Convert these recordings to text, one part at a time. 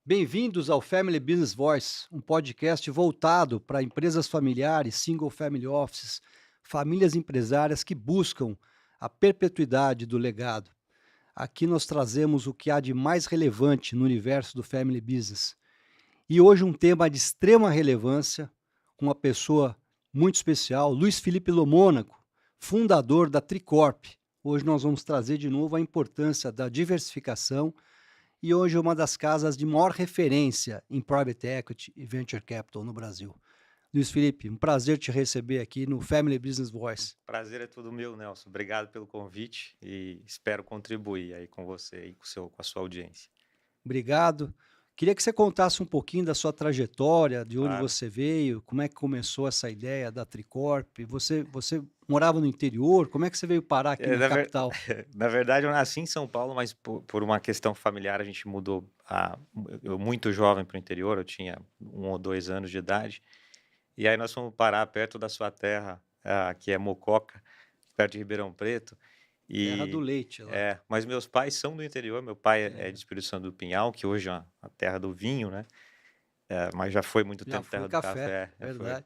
Bem-vindos ao Family Business Voice, um podcast voltado para empresas familiares, single family offices, famílias empresárias que buscam a perpetuidade do legado. Aqui nós trazemos o que há de mais relevante no universo do family business. E hoje um tema de extrema relevância, com uma pessoa muito especial, Luiz Felipe Lomônaco, fundador da Tricorp. Hoje nós vamos trazer de novo a importância da diversificação e hoje é uma das casas de maior referência em Private Equity e Venture Capital no Brasil. Luiz Felipe, um prazer te receber aqui no Family Business Voice. Prazer é todo meu, Nelson. Obrigado pelo convite e espero contribuir aí com você e com a sua audiência. Obrigado. Queria que você contasse um pouquinho da sua trajetória, de onde Claro. você veio, como é que começou essa ideia da Tricorp. Você morava no interior, como é que você veio parar aqui É, na capital? na verdade, eu nasci em São Paulo, mas por uma questão familiar a gente mudou eu muito jovem para o interior, eu tinha 1 ou 2 anos de idade, e aí nós fomos parar perto da sua terra, que é Mococa, perto de Ribeirão Preto. Terra do E leite lá. mas meus pais são do interior, meu pai é É, de Espírito Santo do Pinhal, que hoje é a terra do vinho, né? Mas já foi muito já tempo foi terra do café, café, já foi. verdade.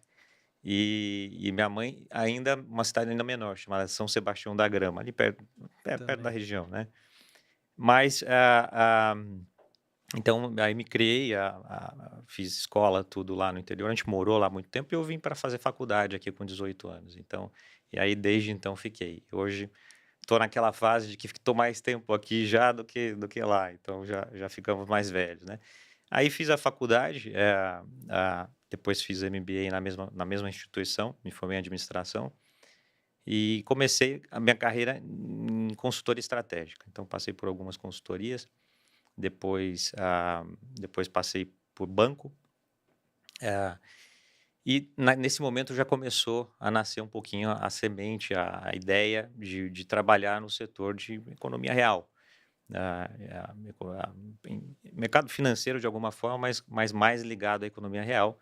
E minha mãe ainda uma cidade ainda menor, chamada São Sebastião da Grama, ali perto da Também. região, né. Mas, então aí me criei, fiz escola, tudo lá no interior, a gente morou lá muito tempo e eu vim para fazer faculdade aqui com 18 anos, então e aí desde então fiquei. Hoje estou naquela fase de que estou mais tempo aqui já do que lá, então já ficamos mais velhos, né. Aí fiz a faculdade, depois fiz MBA na mesma instituição, me formei em administração, e comecei a minha carreira em consultoria estratégica. Então passei por algumas consultorias, depois passei por banco, eh, e nesse momento já começou a nascer um pouquinho a semente, a ideia de trabalhar no setor de economia real. Mercado financeiro de alguma forma, mas mais ligado à economia real.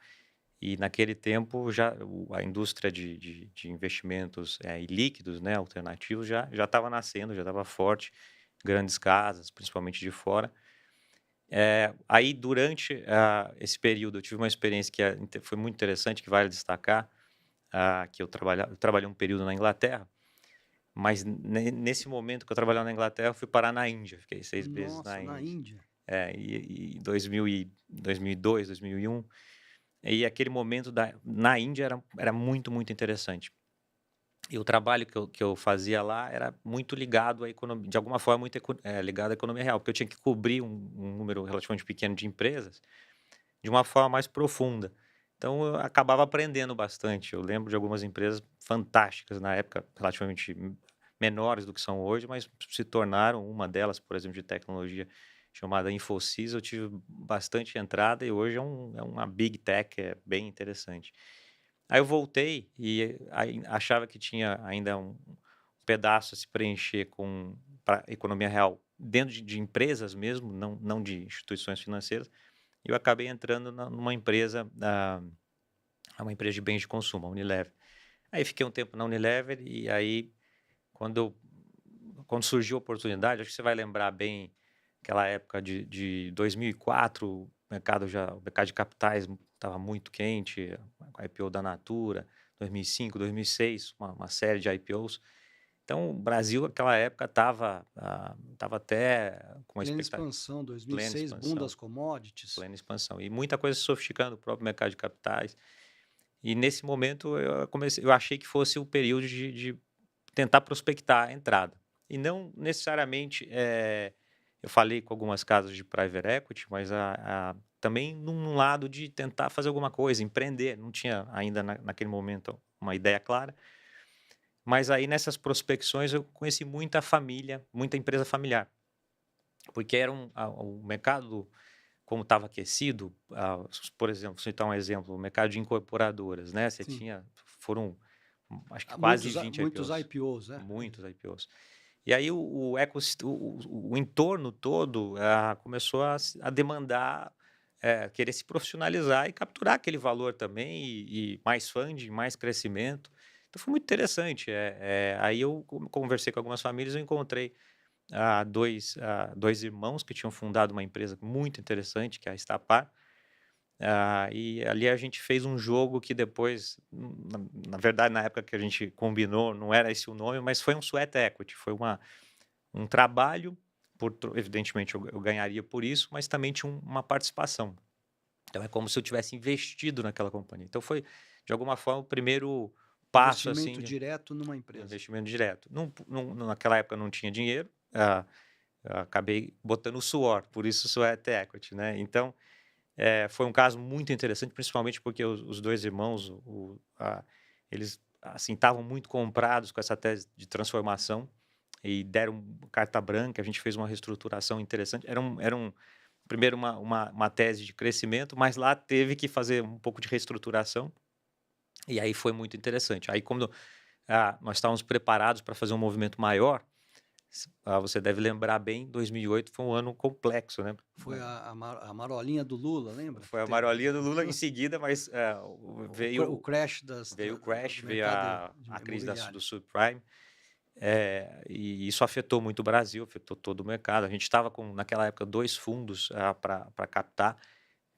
E naquele tempo já a indústria de investimentos, e líquidos, né, alternativos já estava nascendo, já estava forte, grandes casas, principalmente de fora. Aí durante, esse período eu tive uma experiência que foi muito interessante, que vale destacar, que eu trabalhei um período na Inglaterra, mas nesse momento que eu trabalhava na Inglaterra, eu fui parar na Índia, fiquei 6 meses na Nossa, na Índia. Índia. E 2002, 2001, e aquele momento na Índia era muito, muito interessante. E o trabalho que eu fazia lá era muito ligado à economia, de alguma forma muito ligado à economia real, porque eu tinha que cobrir um número relativamente pequeno de empresas, de uma forma mais profunda. Então eu acabava aprendendo bastante. Eu lembro de algumas empresas fantásticas na época, relativamente menores do que são hoje, mas se tornaram uma delas, por exemplo, de tecnologia, chamada Infosys. Eu tive bastante entrada e hoje é uma big tech, é bem interessante. Aí eu voltei e aí achava que tinha ainda um pedaço a se preencher com pra economia real dentro de empresas mesmo, não de instituições financeiras, e eu acabei entrando numa empresa, uma empresa de bens de consumo, a Unilever. Aí fiquei um tempo na Unilever e aí quando eu quando surgiu a oportunidade, acho que você vai lembrar bem aquela época de 2004, o mercado de capitais estava muito quente, a IPO da Natura, 2005, 2006, uma série de IPOs. Então o Brasil naquela época estava até com uma Plena expectativa, expansão, plena 2006, boom das expansão, commodities. plena expansão. E muita coisa se sofisticando, o próprio mercado de capitais. E nesse momento eu achei que fosse o período de tentar prospectar a entrada. E não necessariamente, eu falei com algumas casas de private equity, mas também num lado de tentar fazer alguma coisa, empreender. Não tinha ainda naquele momento uma ideia clara, mas aí nessas prospecções eu conheci muita família, muita empresa familiar, porque era o mercado, como estava aquecido, por exemplo, vou citar um exemplo, o mercado de incorporadoras, né, você Sim. tinha foram, acho que Há quase muitos 20 muitos IPOs, IPOs, né. muitos IPOs. E aí o entorno todo, começou a demandar, querer se profissionalizar e capturar aquele valor também, e mais funding, mais crescimento. Então foi muito interessante, aí eu conversei com algumas famílias, eu encontrei dois irmãos que tinham fundado uma empresa muito interessante, que é a Estapar. E ali a gente fez um jogo que depois, na verdade, na época que a gente combinou, não era esse o nome, mas foi um sweat equity, foi um trabalho, evidentemente eu ganharia por isso, mas também tinha uma participação. Então é como se eu tivesse investido naquela companhia. Então foi, de alguma forma, o primeiro passo assim Investimento direto numa de empresa. investimento direto. Naquela época não tinha dinheiro, acabei botando o suor, por isso sweat equity, né? Então foi um caso muito interessante, principalmente porque os dois irmãos, eles assim estavam muito comprados com essa tese de transformação e deram carta branca. A gente fez uma reestruturação interessante. Primeiro uma tese de crescimento, mas lá teve que fazer um pouco de reestruturação e aí foi muito interessante. Aí quando nós estávamos preparados para fazer um movimento maior, você deve lembrar bem, 2008 foi um ano complexo, né? Foi a marolinha do Lula, lembra? Foi a marolinha do Lula em seguida, mas O crash veio o do crash, veio mercado a crise imobiliário. do subprime, e isso afetou muito o Brasil, afetou todo o mercado. A gente estava com, naquela época, dois fundos para captar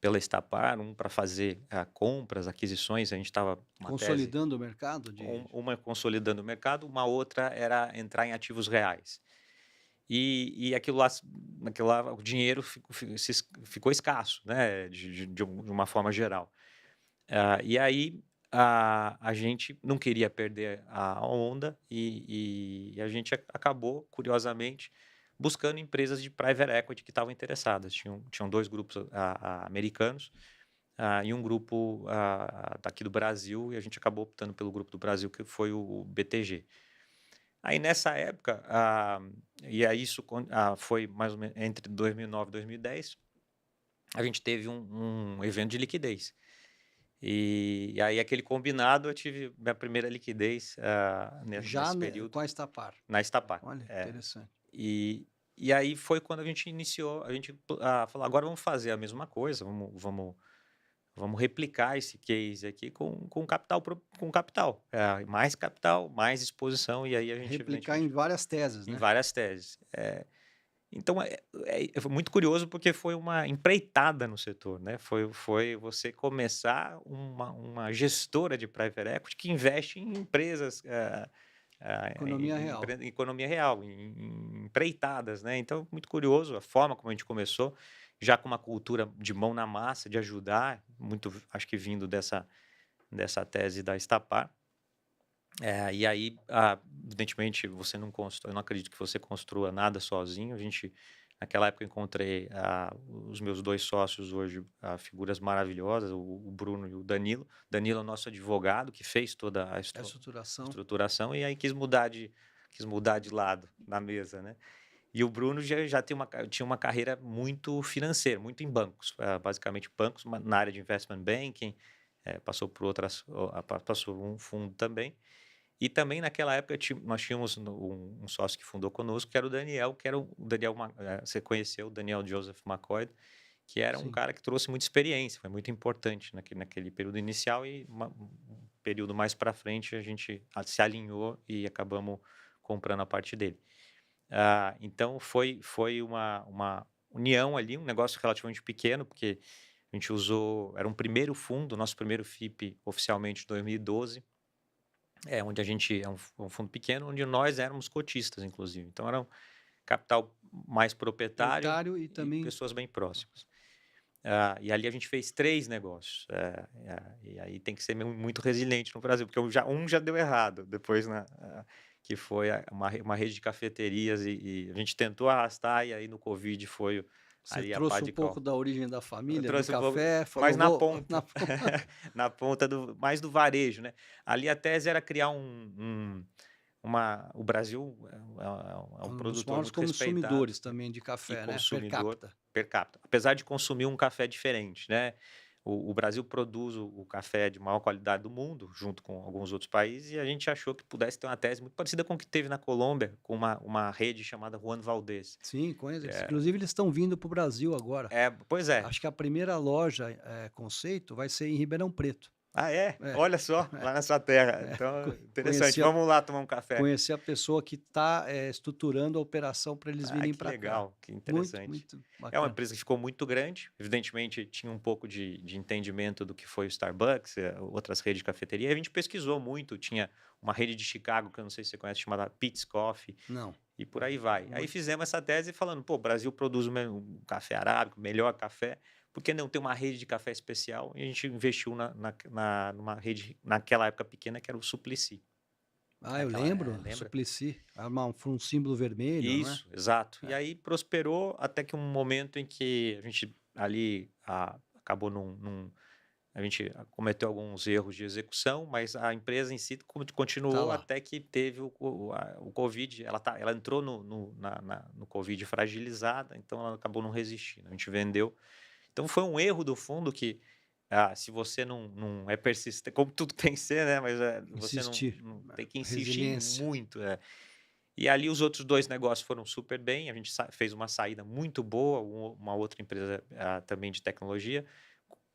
pela Estapar, um para fazer compras, aquisições. A gente estava uma tese, Consolidando o mercado de. uma consolidando o mercado, uma outra era entrar em ativos reais. E aquilo lá, o dinheiro ficou escasso, né, de uma forma geral. E aí a gente não queria perder a onda e a gente acabou, curiosamente, buscando empresas de private equity que estavam interessadas. Tinham dois grupos americanos e um grupo daqui do Brasil, e a gente acabou optando pelo grupo do Brasil, que foi o BTG. Aí nessa época, e aí isso foi mais ou menos entre 2009 e 2010, a gente teve um evento de liquidez. E aí aquele combinado, eu tive minha primeira liquidez Já nesse período, com a Estapar. na Estapar. Olha, interessante. E aí foi quando a gente iniciou, a gente falou, agora vamos fazer a mesma coisa, vamos replicar esse case aqui com capital, com capital. Mais exposição, e aí a gente, Replicar evidentemente, em várias teses, em né? várias teses. Então, foi muito curioso porque foi uma empreitada no setor, né? Foi você começar uma gestora de private equity que investe em empresas, Economia real. em economia real, em empreitadas, né? Então, muito curioso a forma como a gente começou, já com uma cultura de mão na massa, de ajudar, muito, acho que vindo dessa tese da Estapar. E aí, evidentemente, eu não acredito que você construa nada sozinho. Naquela época, eu encontrei os meus dois sócios hoje, figuras maravilhosas, o Bruno e o Danilo. Danilo é o nosso advogado, que fez toda a A estruturação. estruturação, e aí quis mudar de lado na mesa, né? E o Bruno já tinha uma carreira muito financeira, muito em bancos, basicamente bancos, na área de investment banking, passou por passou por um fundo também. E também naquela época nós tínhamos um sócio que fundou conosco, que era o Daniel, você conheceu o Daniel Joseph McCoy, que era um Sim. cara que trouxe muita experiência, foi muito importante naquele período inicial, e um período mais para frente a gente se alinhou e acabamos comprando a parte dele. Então foi uma união ali, um negócio relativamente pequeno, porque a gente era um primeiro fundo, nosso primeiro FIP oficialmente em 2012, onde a gente um fundo pequeno, onde nós éramos cotistas, inclusive. Então era um capital mais proprietário Proprietário e e também. pessoas bem próximas. E ali a gente fez 3 negócios. E aí tem que ser muito resiliente no Brasil, porque um já deu errado, depois, né, que foi uma rede de cafeterias, e a gente tentou arrastar, e aí no Covid foi Você ali a pá trouxe um de cal. pouco da origem da Eu família, do trouxe um pouco, café, mas falou, na vou. ponta, na ponta mais do varejo, né? Ali a tese era criar o Brasil é um Um dos produtor maiores muito respeitado consumidores também de e café, né? Per consumidor capita. per capita, apesar de consumir um café diferente, né? O Brasil produz o café de maior qualidade do mundo, junto com alguns outros países, e a gente achou que pudesse ter uma tese muito parecida com o que teve na Colômbia, com uma rede chamada Juan Valdez. Sim, conheço. É, Inclusive, eles estão vindo para o Brasil agora. pois é, Acho que a primeira loja conceito vai ser em Ribeirão Preto. Ah, é? É, Olha só, lá na sua terra. é. Então, interessante. Conheci a, Vamos lá tomar um café. conheci a pessoa que está estruturando a operação para eles Ah, virem que para cá. legal, que Muito, interessante. muito É uma bacana. empresa que ficou muito grande, evidentemente tinha um pouco de entendimento do que foi o Starbucks, outras redes de cafeteria, e a gente pesquisou muito, tinha uma rede de Chicago, que eu não sei se você conhece, chamada Peet's Coffee, Não. e por aí vai. Aí Muito. fizemos essa tese falando, pô, o Brasil produz um café arábico, o melhor café, por que não ter uma rede de café especial? E a gente investiu numa rede, naquela época pequena, que era o Suplicy. Eu lembro, Lembra? Suplicy, um símbolo vermelho, não é? Isso, exato. E É. aí prosperou até que um momento em que a gente ali acabou a gente cometeu alguns erros de execução, mas a empresa em si Tá continuou lá. até que teve o Covid. Ela entrou no Covid fragilizada, então ela acabou não resistindo. A gente vendeu. Então foi um erro do fundo que, se você não é persistente, como tudo tem que ser, né? Mas você Insistir. não tem que insistir Resiliência. muito. E ali os outros 2 negócios foram super bem, a gente fez uma saída muito boa, uma outra empresa, também de tecnologia,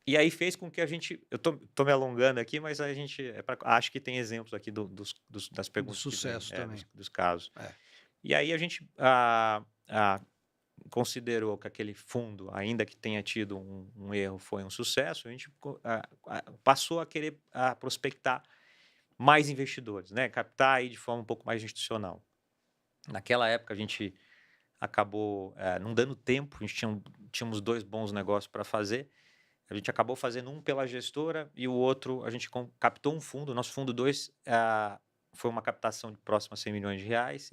e aí fez com que a gente eu tô me alongando aqui, mas a gente acho que tem exemplos aqui das Do perguntas que vêm, sucesso também. dos casos. É. E aí a gente, considerou que aquele fundo, ainda que tenha tido um erro, foi um sucesso, a gente passou a querer, prospectar mais investidores, né, captar aí de forma um pouco mais institucional. Naquela época a gente acabou, não dando tempo, a gente tínhamos 2 bons negócios para fazer, a gente acabou fazendo um pela gestora e o outro a gente captou um fundo, o nosso fundo 2 foi uma captação de próximo a R$ 100 milhões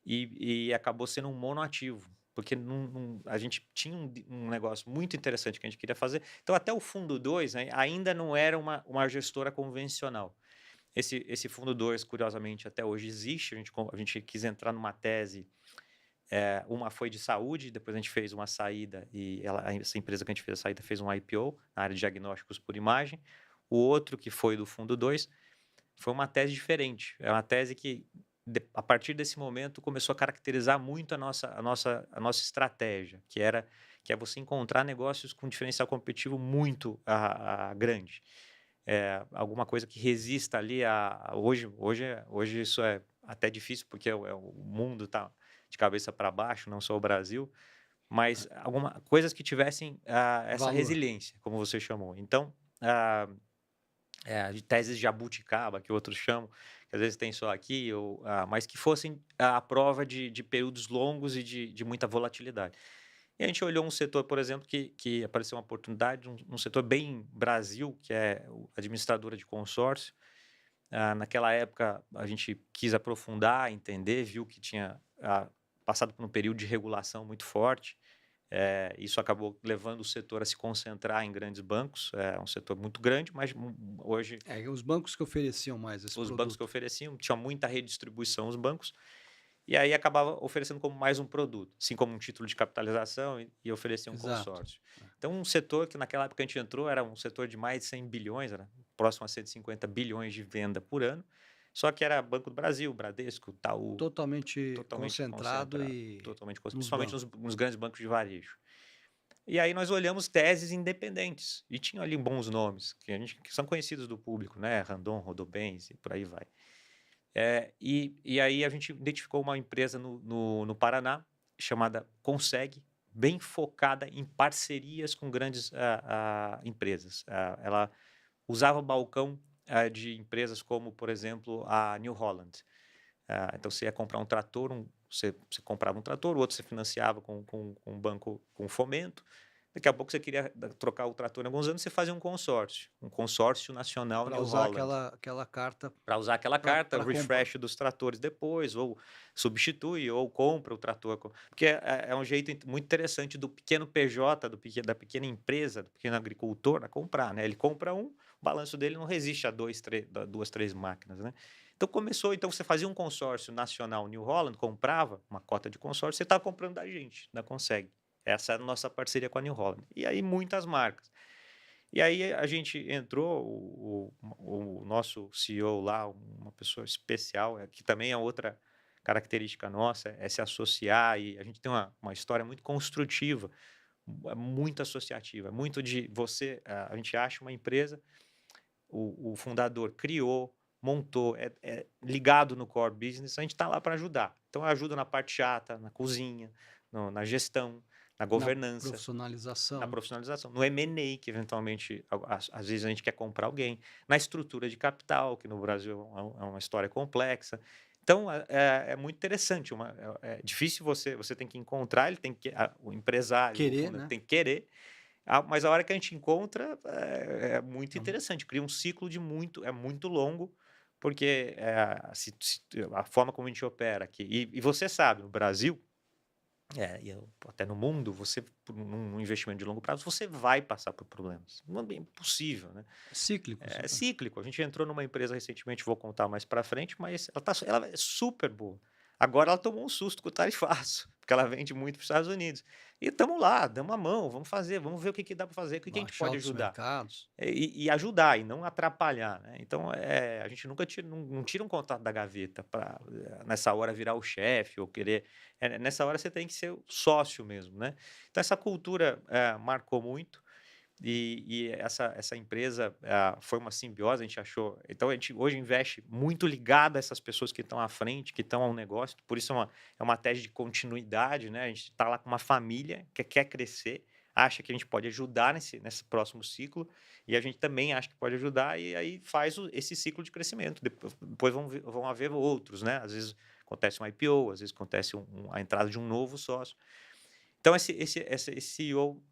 e acabou sendo um monoativo, porque a gente tinha um negócio muito interessante que a gente queria fazer, então até o fundo 2, né, ainda não era uma gestora convencional. Esse fundo 2 curiosamente, até hoje existe, a gente quis entrar numa tese, uma foi de saúde, depois a gente fez uma saída e essa empresa que a gente fez a saída fez um IPO na área de diagnósticos por imagem. O outro, que foi do fundo 2 foi uma tese diferente. É uma tese que, a partir desse momento, começou a caracterizar muito a nossa estratégia, que é você encontrar negócios com diferencial competitivo muito grande. Alguma coisa que resista ali hoje isso é até difícil, porque o mundo está de cabeça para baixo, não só o Brasil, mas coisas que tivessem essa Valor. resiliência, como você chamou. Então, ah, de teses de jabuticaba, que outros chamam, que às vezes tem só aqui, mas que fossem à prova de períodos longos e de muita volatilidade. E a gente olhou um setor, por exemplo, que apareceu uma oportunidade, um setor bem Brasil, que é administradora de consórcio. Naquela época, a gente quis aprofundar, entender, viu que tinha passado por um período de regulação muito forte. Isso acabou levando o setor a se concentrar em grandes bancos. É um setor muito grande, mas hoje Os bancos que ofereciam mais esse os bancos que produto. ofereciam tinha muita redistribuição, os bancos, e aí acabava oferecendo como mais um produto, assim como um título de capitalização e oferecia um Exato. consórcio. Então, um setor que naquela época a gente entrou era um setor de mais de 100 bilhões, era próximo a 150 bilhões de venda por ano, só que era Banco do Brasil, Bradesco, Itaú, Totalmente totalmente concentrado concentrado, e nos principalmente bancos. nos grandes bancos de varejo. E aí nós olhamos teses independentes, e tinham ali bons nomes, que são conhecidos do público, né? Randon, Rodobens e por aí vai. E aí a gente identificou uma empresa no Paraná, chamada Consegue, bem focada em parcerias com grandes empresas. Ela usava balcão de empresas como, por exemplo, a New Holland. Então você ia comprar um trator, você comprava um trator, o outro você financiava com um banco com fomento. Daqui a pouco você queria trocar o trator em alguns anos, você fazia um consórcio nacional Para New usar Holland, aquela carta para usar aquela carta, para compra. refresh dos tratores depois, ou substitui, ou compra o trator. Porque é um jeito muito interessante do pequeno PJ, da pequena empresa, do pequeno agricultor, a comprar, né? Ele compra o balanço dele não resiste a duas, três máquinas, né? Então você fazia um consórcio nacional New Holland, comprava uma cota de consórcio, você estava comprando da gente, da Consegue. Essa é a nossa parceria com a New Holland. E aí muitas marcas. E aí a gente entrou, o nosso CEO lá, uma pessoa especial, que também é outra característica nossa, é se associar, e a gente tem uma história muito construtiva, muito associativa, muito de você, a gente acha uma empresa, o fundador criou, montou, é ligado no core business, a gente está lá para ajudar. Então, eu ajudo na parte chata, na cozinha, na gestão, na Na governança, na profissionalização. profissionalização, no M&A, que eventualmente, às vezes, a gente quer comprar alguém, na estrutura de capital, que no Brasil é uma história complexa. Então, é muito interessante. É difícil você tem que encontrar, ele tem que, o empresário, o Querer, fundo né? tem que querer, mas a hora que a gente encontra é muito Então, interessante. Cria um ciclo é muito longo, porque a forma como a gente opera aqui. E você sabe, no Brasil, até no mundo, você, por um investimento de longo prazo, você vai passar por problemas. Não é impossível, né? é cíclico. É cíclico. A gente entrou numa empresa recentemente, vou contar mais para frente, mas ela é super boa. Agora ela tomou um susto com o tarifaço, porque ela vende muito para os Estados Unidos. E estamos lá, damos a mão, vamos fazer, vamos ver o que dá para fazer, o que a gente Baixar pode outros ajudar. mercados. E ajudar, e não atrapalhar, né? Então, a gente nunca tira, não tira um contato da gaveta para nessa hora virar o chefe ou querer. Nessa hora você tem que ser o sócio mesmo, né? Então, essa cultura marcou muito. E essa empresa foi uma simbiose, a gente achou. Então, a gente hoje investe muito ligado a essas pessoas que estão à frente, que estão ao negócio. Por isso, é uma tese de continuidade, né? A gente está lá com uma família que quer crescer, acha que a gente pode ajudar nesse próximo ciclo, e a gente também acha que pode ajudar, e aí faz esse ciclo de crescimento. Depois vão haver outros, né? Às vezes acontece um IPO, às vezes acontece a entrada de um novo sócio. Então, esse CEO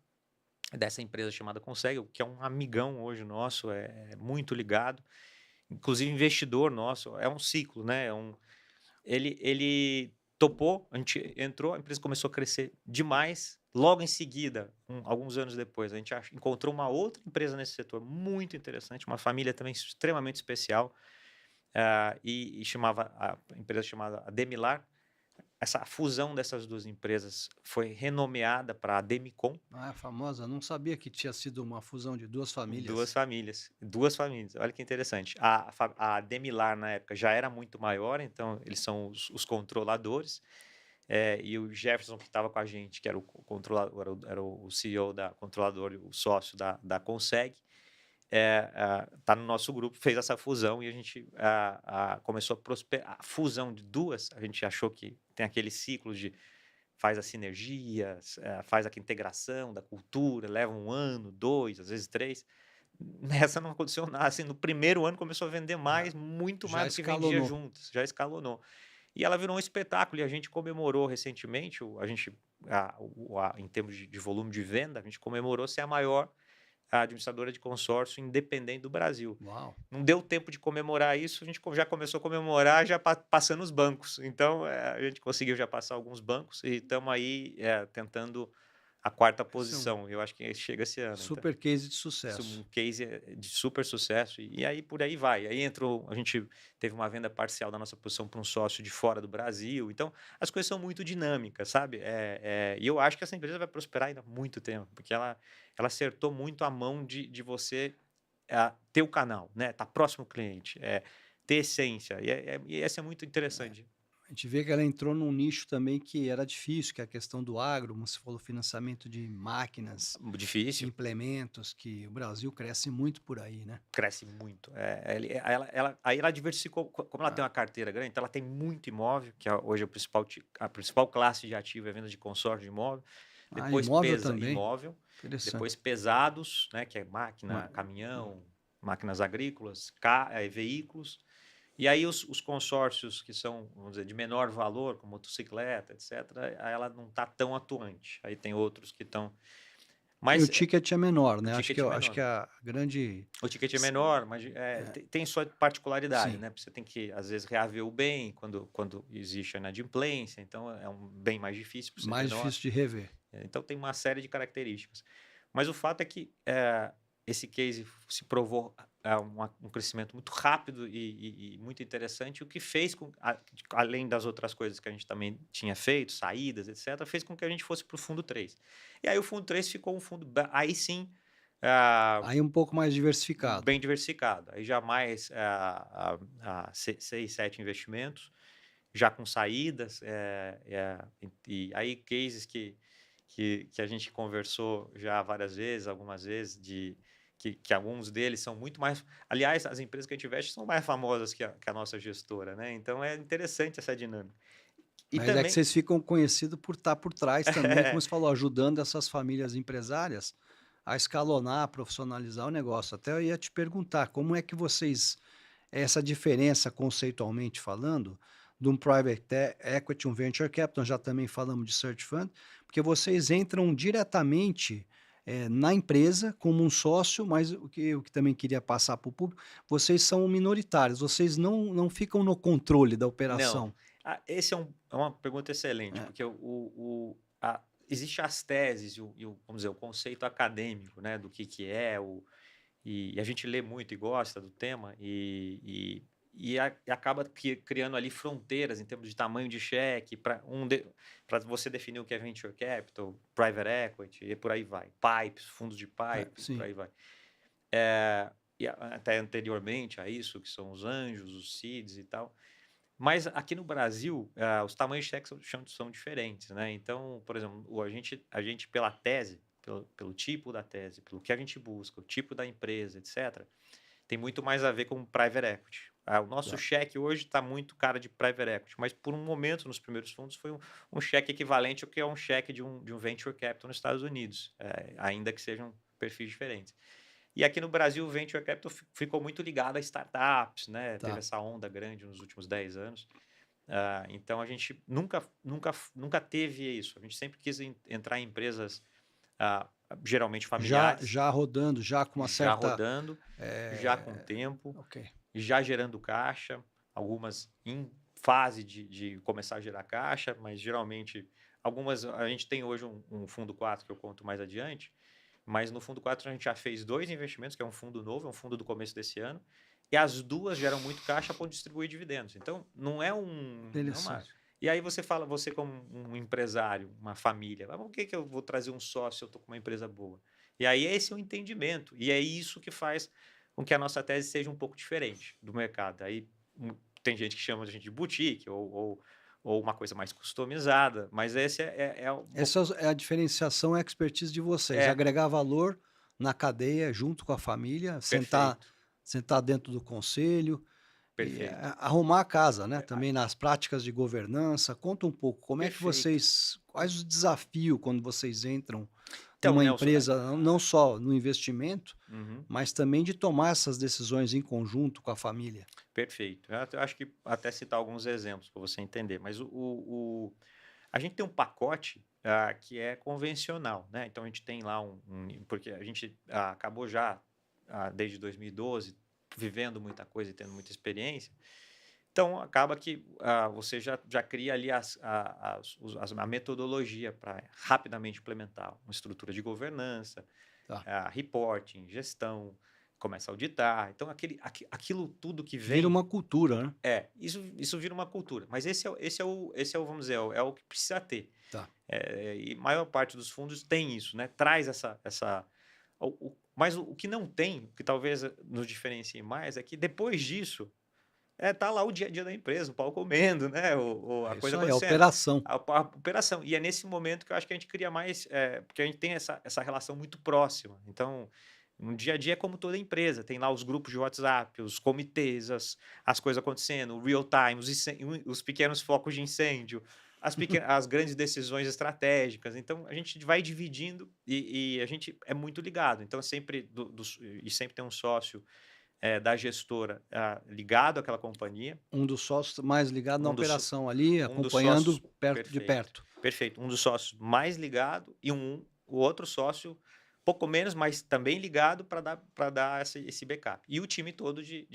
dessa empresa chamada Consegue, que é um amigão hoje nosso, é muito ligado, inclusive investidor nosso, é um ciclo, né? Ele topou, a gente entrou, a empresa começou a crescer demais. Logo em seguida, alguns anos depois, a gente encontrou uma outra empresa nesse setor muito interessante, uma família também extremamente especial, e a empresa chamada Ademilar. Essa fusão dessas duas empresas foi renomeada para a Demicon. Ah, é famosa. Não sabia que tinha sido uma fusão de duas Duas famílias. famílias, duas famílias. Olha que interessante. A Demilar, na época, já era muito maior, então eles são os controladores. E o Jefferson, que estava com a gente, que era o controlador, era o CEO da controlador, o sócio da Conseg, está no nosso grupo, fez essa fusão e a gente começou a prosperar. A fusão de duas, a gente achou que tem aquele ciclo de faz as sinergias, faz a integração da cultura, leva 1 ano, 2, às vezes 3. Nessa não aconteceu nada, assim, no primeiro ano começou a vender Já, mais, muito já mais do que vendia escalonou. juntos, já escalonou. E ela virou um espetáculo e a gente comemorou recentemente, em termos de volume de venda, a gente comemorou ser a maior administradora de consórcio independente do Brasil. Uau. Não deu tempo de comemorar isso, a gente já começou a comemorar já passando os bancos. Então, a gente conseguiu já passar alguns bancos e estamos aí tentando a quarta Esse é um posição. Eu acho que chega esse ano. Então, super case de isso é um sucesso. case de super sucesso. E aí, por aí vai. Aí a gente teve uma venda parcial da nossa posição para um sócio de fora do Brasil. Então, as coisas são muito dinâmicas, sabe? E eu acho que essa empresa vai prosperar ainda há muito tempo, porque ela acertou muito a mão de você ter o canal, né? Tá próximo ao cliente, ter essência. E essa é muito interessante. A gente vê que ela entrou num nicho também que era difícil, que é a questão do agro, como você falou, financiamento de máquinas, Difícil, implementos, que o Brasil cresce muito por aí, né? cresce muito. Aí ela diversificou, como ela tem Ah, uma carteira grande, então ela tem muito imóvel, que hoje é a principal classe de ativo é a venda de consórcio de imóvel. Depois imóvel também. imóvel, depois Interessante. pesados, né, que é Ma- máquina, caminhão, máquinas agrícolas, veículos. E aí os consórcios que são, vamos dizer, de menor valor, como motocicleta, etc., aí ela não está tão atuante. Aí tem outros que estão. E o Mas ticket é menor, o né? ticket é Acho menor. que a grande. O ticket é s- menor, mas é, tem sua particularidade, sim, né? Você tem que, às vezes, reaver o bem quando existe a inadimplência, então é um bem mais difícil por ser mais menor. difícil de rever. Então tem uma série de características. Mas o fato é que esse case se provou um crescimento muito rápido e muito interessante, o que fez além das outras coisas que a gente também tinha feito, saídas, etc., fez com que a gente fosse para o fundo 3. E aí o fundo 3 ficou um fundo, aí sim, Aí um pouco mais diversificado. bem diversificado. Aí já mais 6, 7 investimentos, já com saídas, e aí cases que a gente conversou já várias vezes, algumas vezes, que alguns deles são muito mais. Aliás, as empresas que a gente investe são mais famosas que a nossa gestora, né? Então é interessante essa dinâmica. E Mas é que também. vocês ficam conhecidos por estar por trás também, como você falou, ajudando essas famílias empresárias a escalonar, a profissionalizar o negócio. Até eu ia te perguntar, como é que vocês, essa diferença conceitualmente falando, de um private equity, um venture capital, já também falamos de search fund, porque vocês entram diretamente na empresa como um sócio, mas o que também queria passar para o público, vocês são minoritários, vocês não ficam no controle da Não. operação. Esse é uma pergunta excelente, É, porque existe as teses vamos dizer, o conceito acadêmico, né, do que é e a gente lê muito e gosta do tema e acaba criando ali fronteiras em termos de tamanho de cheque para você definir o que é venture capital, private equity e por aí vai, pipes, fundos de pipe, por sim. aí vai. Até anteriormente a isso, que são os anjos, os seeds e tal. Mas aqui no Brasil, os tamanhos de cheques são diferentes, né? Então, por exemplo, a gente pela tese, pelo tipo da tese, pelo que a gente busca, o tipo da empresa, etc., tem muito mais a ver com private equity. O nosso Tá. cheque hoje está muito cara de private equity, mas por um momento, nos primeiros fundos, foi um cheque equivalente ao que é um cheque de um venture capital nos Estados Unidos, ainda que sejam perfis diferentes. E aqui no Brasil, o Venture Capital ficou muito ligado a startups, né? Teve Tá. essa onda grande nos últimos 10 anos. Então, a gente nunca teve isso. A gente sempre quis entrar em empresas ah, geralmente Já familiares, já rodando, já com uma já certa, rodando, já com tempo, ok. já gerando caixa, algumas em fase de começar a gerar caixa, mas geralmente algumas. A gente tem hoje um fundo 4 que eu conto mais adiante, mas no fundo 4 a gente já fez 2 investimentos, que é um fundo novo, é um fundo do começo desse ano, e as duas geram muito caixa para distribuir dividendos. Então, não é uma. Interessante. E aí você fala, você como um empresário, uma família, por que eu vou trazer um sócio se eu estou com uma empresa boa? E aí esse é o entendimento, e é isso que faz com que a nossa tese seja um pouco diferente do mercado. Aí tem gente que chama a gente de boutique ou uma coisa mais customizada, mas esse Essa é a diferenciação, a expertise de vocês, é agregar valor na cadeia junto com a família, sentar perfeito, sentar dentro do conselho e perfeito, arrumar a casa, né, é, a- também nas práticas de governança. Conta um pouco, como é que perfeito. quais os desafios quando vocês entram Então, numa Nelson, empresa, não só no investimento, uhum, mas também de tomar essas decisões em conjunto com a família? perfeito. Eu acho que até citar alguns exemplos para você entender, mas a gente tem um pacote que é convencional, né? Então a gente tem lá porque a gente acabou já desde 2012 vivendo muita coisa e tendo muita experiência. Então acaba que você já cria ali a metodologia para rapidamente implementar uma estrutura de governança, Tá. reporting, gestão, começa a auditar. Então, aquilo tudo que Vira vem uma cultura, né? isso vira uma cultura. Mas esse é o vamos dizer, é o que precisa ter. Tá. E a maior parte dos fundos tem isso, né? Traz essa. Mas o que não tem, o que talvez nos diferencie mais, é que depois disso, tá lá o dia a dia da empresa, o pau comendo, né? A É coisa isso aí, a acontecendo. operação. A operação. E é nesse momento que eu acho que a gente cria mais, porque a gente tem essa relação muito próxima. Então, no dia a dia é como toda empresa, tem lá os grupos de WhatsApp, os comitês, as coisas acontecendo, o real time, os pequenos focos de incêndio, as grandes decisões estratégicas. Então, a gente vai dividindo e a gente é muito ligado. Então, e sempre tem um sócio da gestora ligado àquela companhia, Um dos sócios mais ligado na um dos, operação ali, um dos acompanhando sócios, de perfeito, perto. perfeito, um dos sócios mais ligado e o outro sócio pouco menos, mas também ligado para dar esse backup. E o time todo de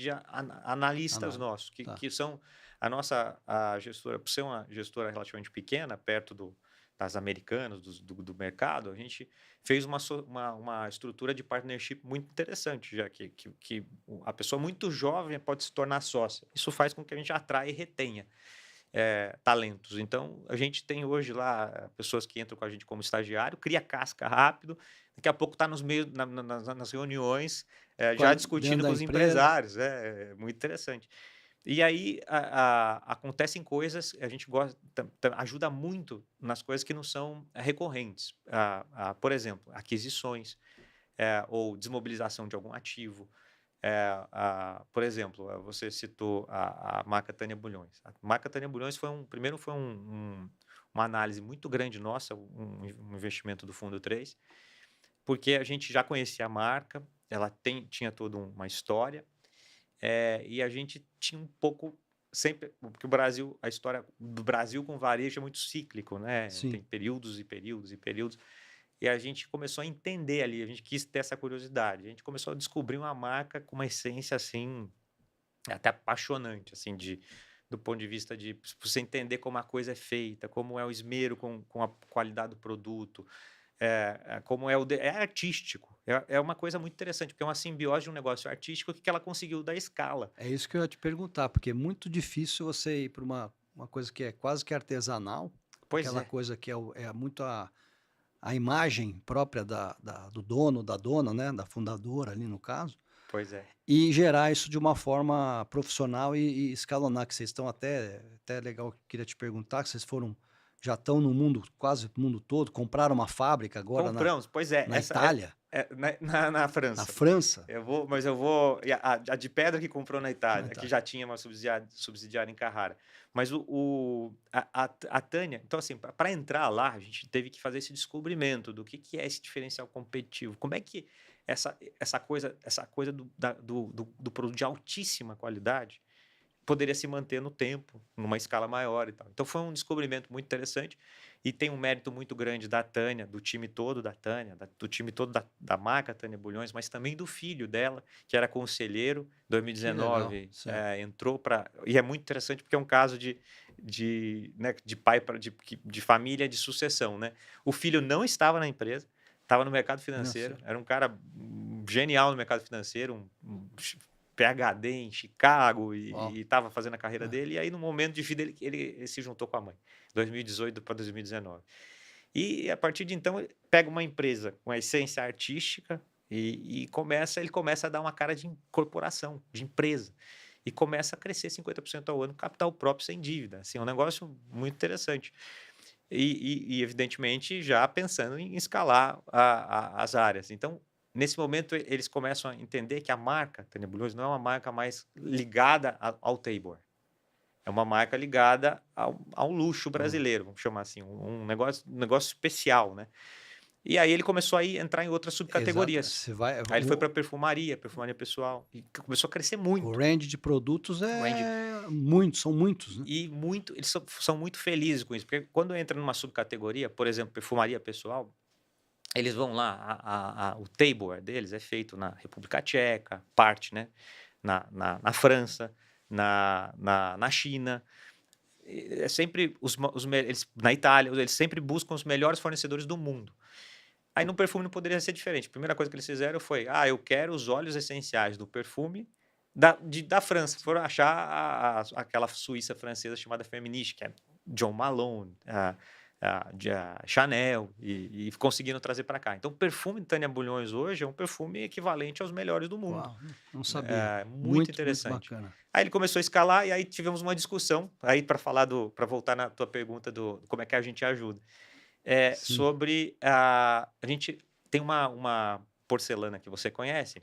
analistas Análise. nossos, Tá. que são a gestora, por ser uma gestora relativamente pequena, perto das americanas, do mercado, a gente fez uma estrutura de partnership muito interessante, já que a pessoa muito jovem pode se tornar sócia. Isso faz com que a gente atraia e retenha talentos. Então, a gente tem hoje lá pessoas que entram com a gente como estagiário, cria casca rápido, daqui a pouco está nos meios, nas reuniões, já Dentro discutindo da com os empresa. empresários. É muito interessante. E aí acontecem coisas, a gente gosta, ajuda muito nas coisas que não são recorrentes. Por exemplo, aquisições. ou desmobilização de algum ativo. Por exemplo, você citou a marca Tânia Bulhões. A marca Tânia Bulhões primeiro foi uma análise muito grande nossa, um investimento do Fundo 3, porque a gente já conhecia a marca, ela tinha toda uma história, e a gente tinha um pouco sempre, porque a história do Brasil com varejo é muito cíclico, né? Sim. Tem períodos e períodos e períodos. E a gente começou a entender ali, a gente quis ter essa curiosidade. A gente começou a descobrir uma marca com uma essência assim, até apaixonante, assim, do ponto de vista de você entender como a coisa é feita, como é o esmero com a qualidade do produto, como é artístico. É uma coisa muito interessante, porque é uma simbiose de um negócio artístico que ela conseguiu dar escala. É isso que eu ia te perguntar, porque é muito difícil você ir para uma coisa que é quase que artesanal, Pois aquela é, coisa que é muito a imagem própria do dono, da dona, né, da fundadora ali no caso, pois é. e gerar isso de uma forma profissional e escalonar, que vocês estão até legal, que eu queria te perguntar, que vocês já estão no mundo, quase no mundo todo, compraram uma fábrica agora Compramos, pois é, na essa Itália, na na França. França, Mas eu vou. A de Pedra que comprou na na Itália, que Itália. já tinha uma subsidiária em Carrara. Mas a Tânia, então, assim, para entrar lá, a gente teve que fazer esse descobrimento do que é esse diferencial competitivo. Como é que essa coisa do produto de altíssima qualidade poderia se manter no tempo, numa escala maior e tal. Então foi um descobrimento muito interessante e tem um mérito muito grande da Tânia, do time todo da Tânia, do time todo da marca Tânia Bulhões, mas também do filho dela, que era conselheiro, em Que legal, 2019 certo. entrou para... E é muito interessante porque é um caso né, de pai de família de sucessão, né? O filho não estava na empresa, estava no mercado financeiro, era um cara genial no mercado financeiro, um PhD em Chicago Uau. e estava fazendo a carreira É. dele. E aí, no momento de vida, ele se juntou com a mãe, 2018 para 2019. E a partir de então, ele pega uma empresa com a essência artística e ele começa a dar uma cara de corporação, de empresa. E começa a crescer 50% ao ano, capital próprio sem dívida. Assim, é um negócio muito interessante. Evidentemente, já pensando em escalar as áreas. Então, nesse momento, eles começam a entender que a marca Tânia Bulhões não é uma marca mais ligada ao Tableware. É uma marca ligada ao luxo brasileiro, vamos chamar assim, um negócio especial, né? E aí ele começou a entrar em outras Exato. subcategorias. Você vai, Aí ele foi para perfumaria pessoal, e começou a crescer o muito. range de produtos Range. são muitos, né? E eles são muito felizes com isso, porque quando entra numa subcategoria, por exemplo, perfumaria pessoal, eles vão lá, o tableware deles é feito na República Tcheca, parte, né? Na França, na China. É sempre na Itália, eles sempre buscam os melhores fornecedores do mundo. Aí no perfume não poderia ser diferente. A primeira coisa que eles fizeram foi: eu quero os óleos essenciais do perfume da França. Foram achar aquela Suíça francesa chamada Feministe, que é John Malone, a Chanel, e conseguiram trazer para cá. Então, o perfume de Tânia Bulhões hoje é um perfume equivalente aos melhores do mundo. Uau, não sabia. Muito Muito interessante. bacana. Aí ele começou a escalar e aí tivemos uma discussão, aí para voltar na tua pergunta do como é que a gente ajuda. Sim. Sobre a gente tem uma porcelana que você conhece,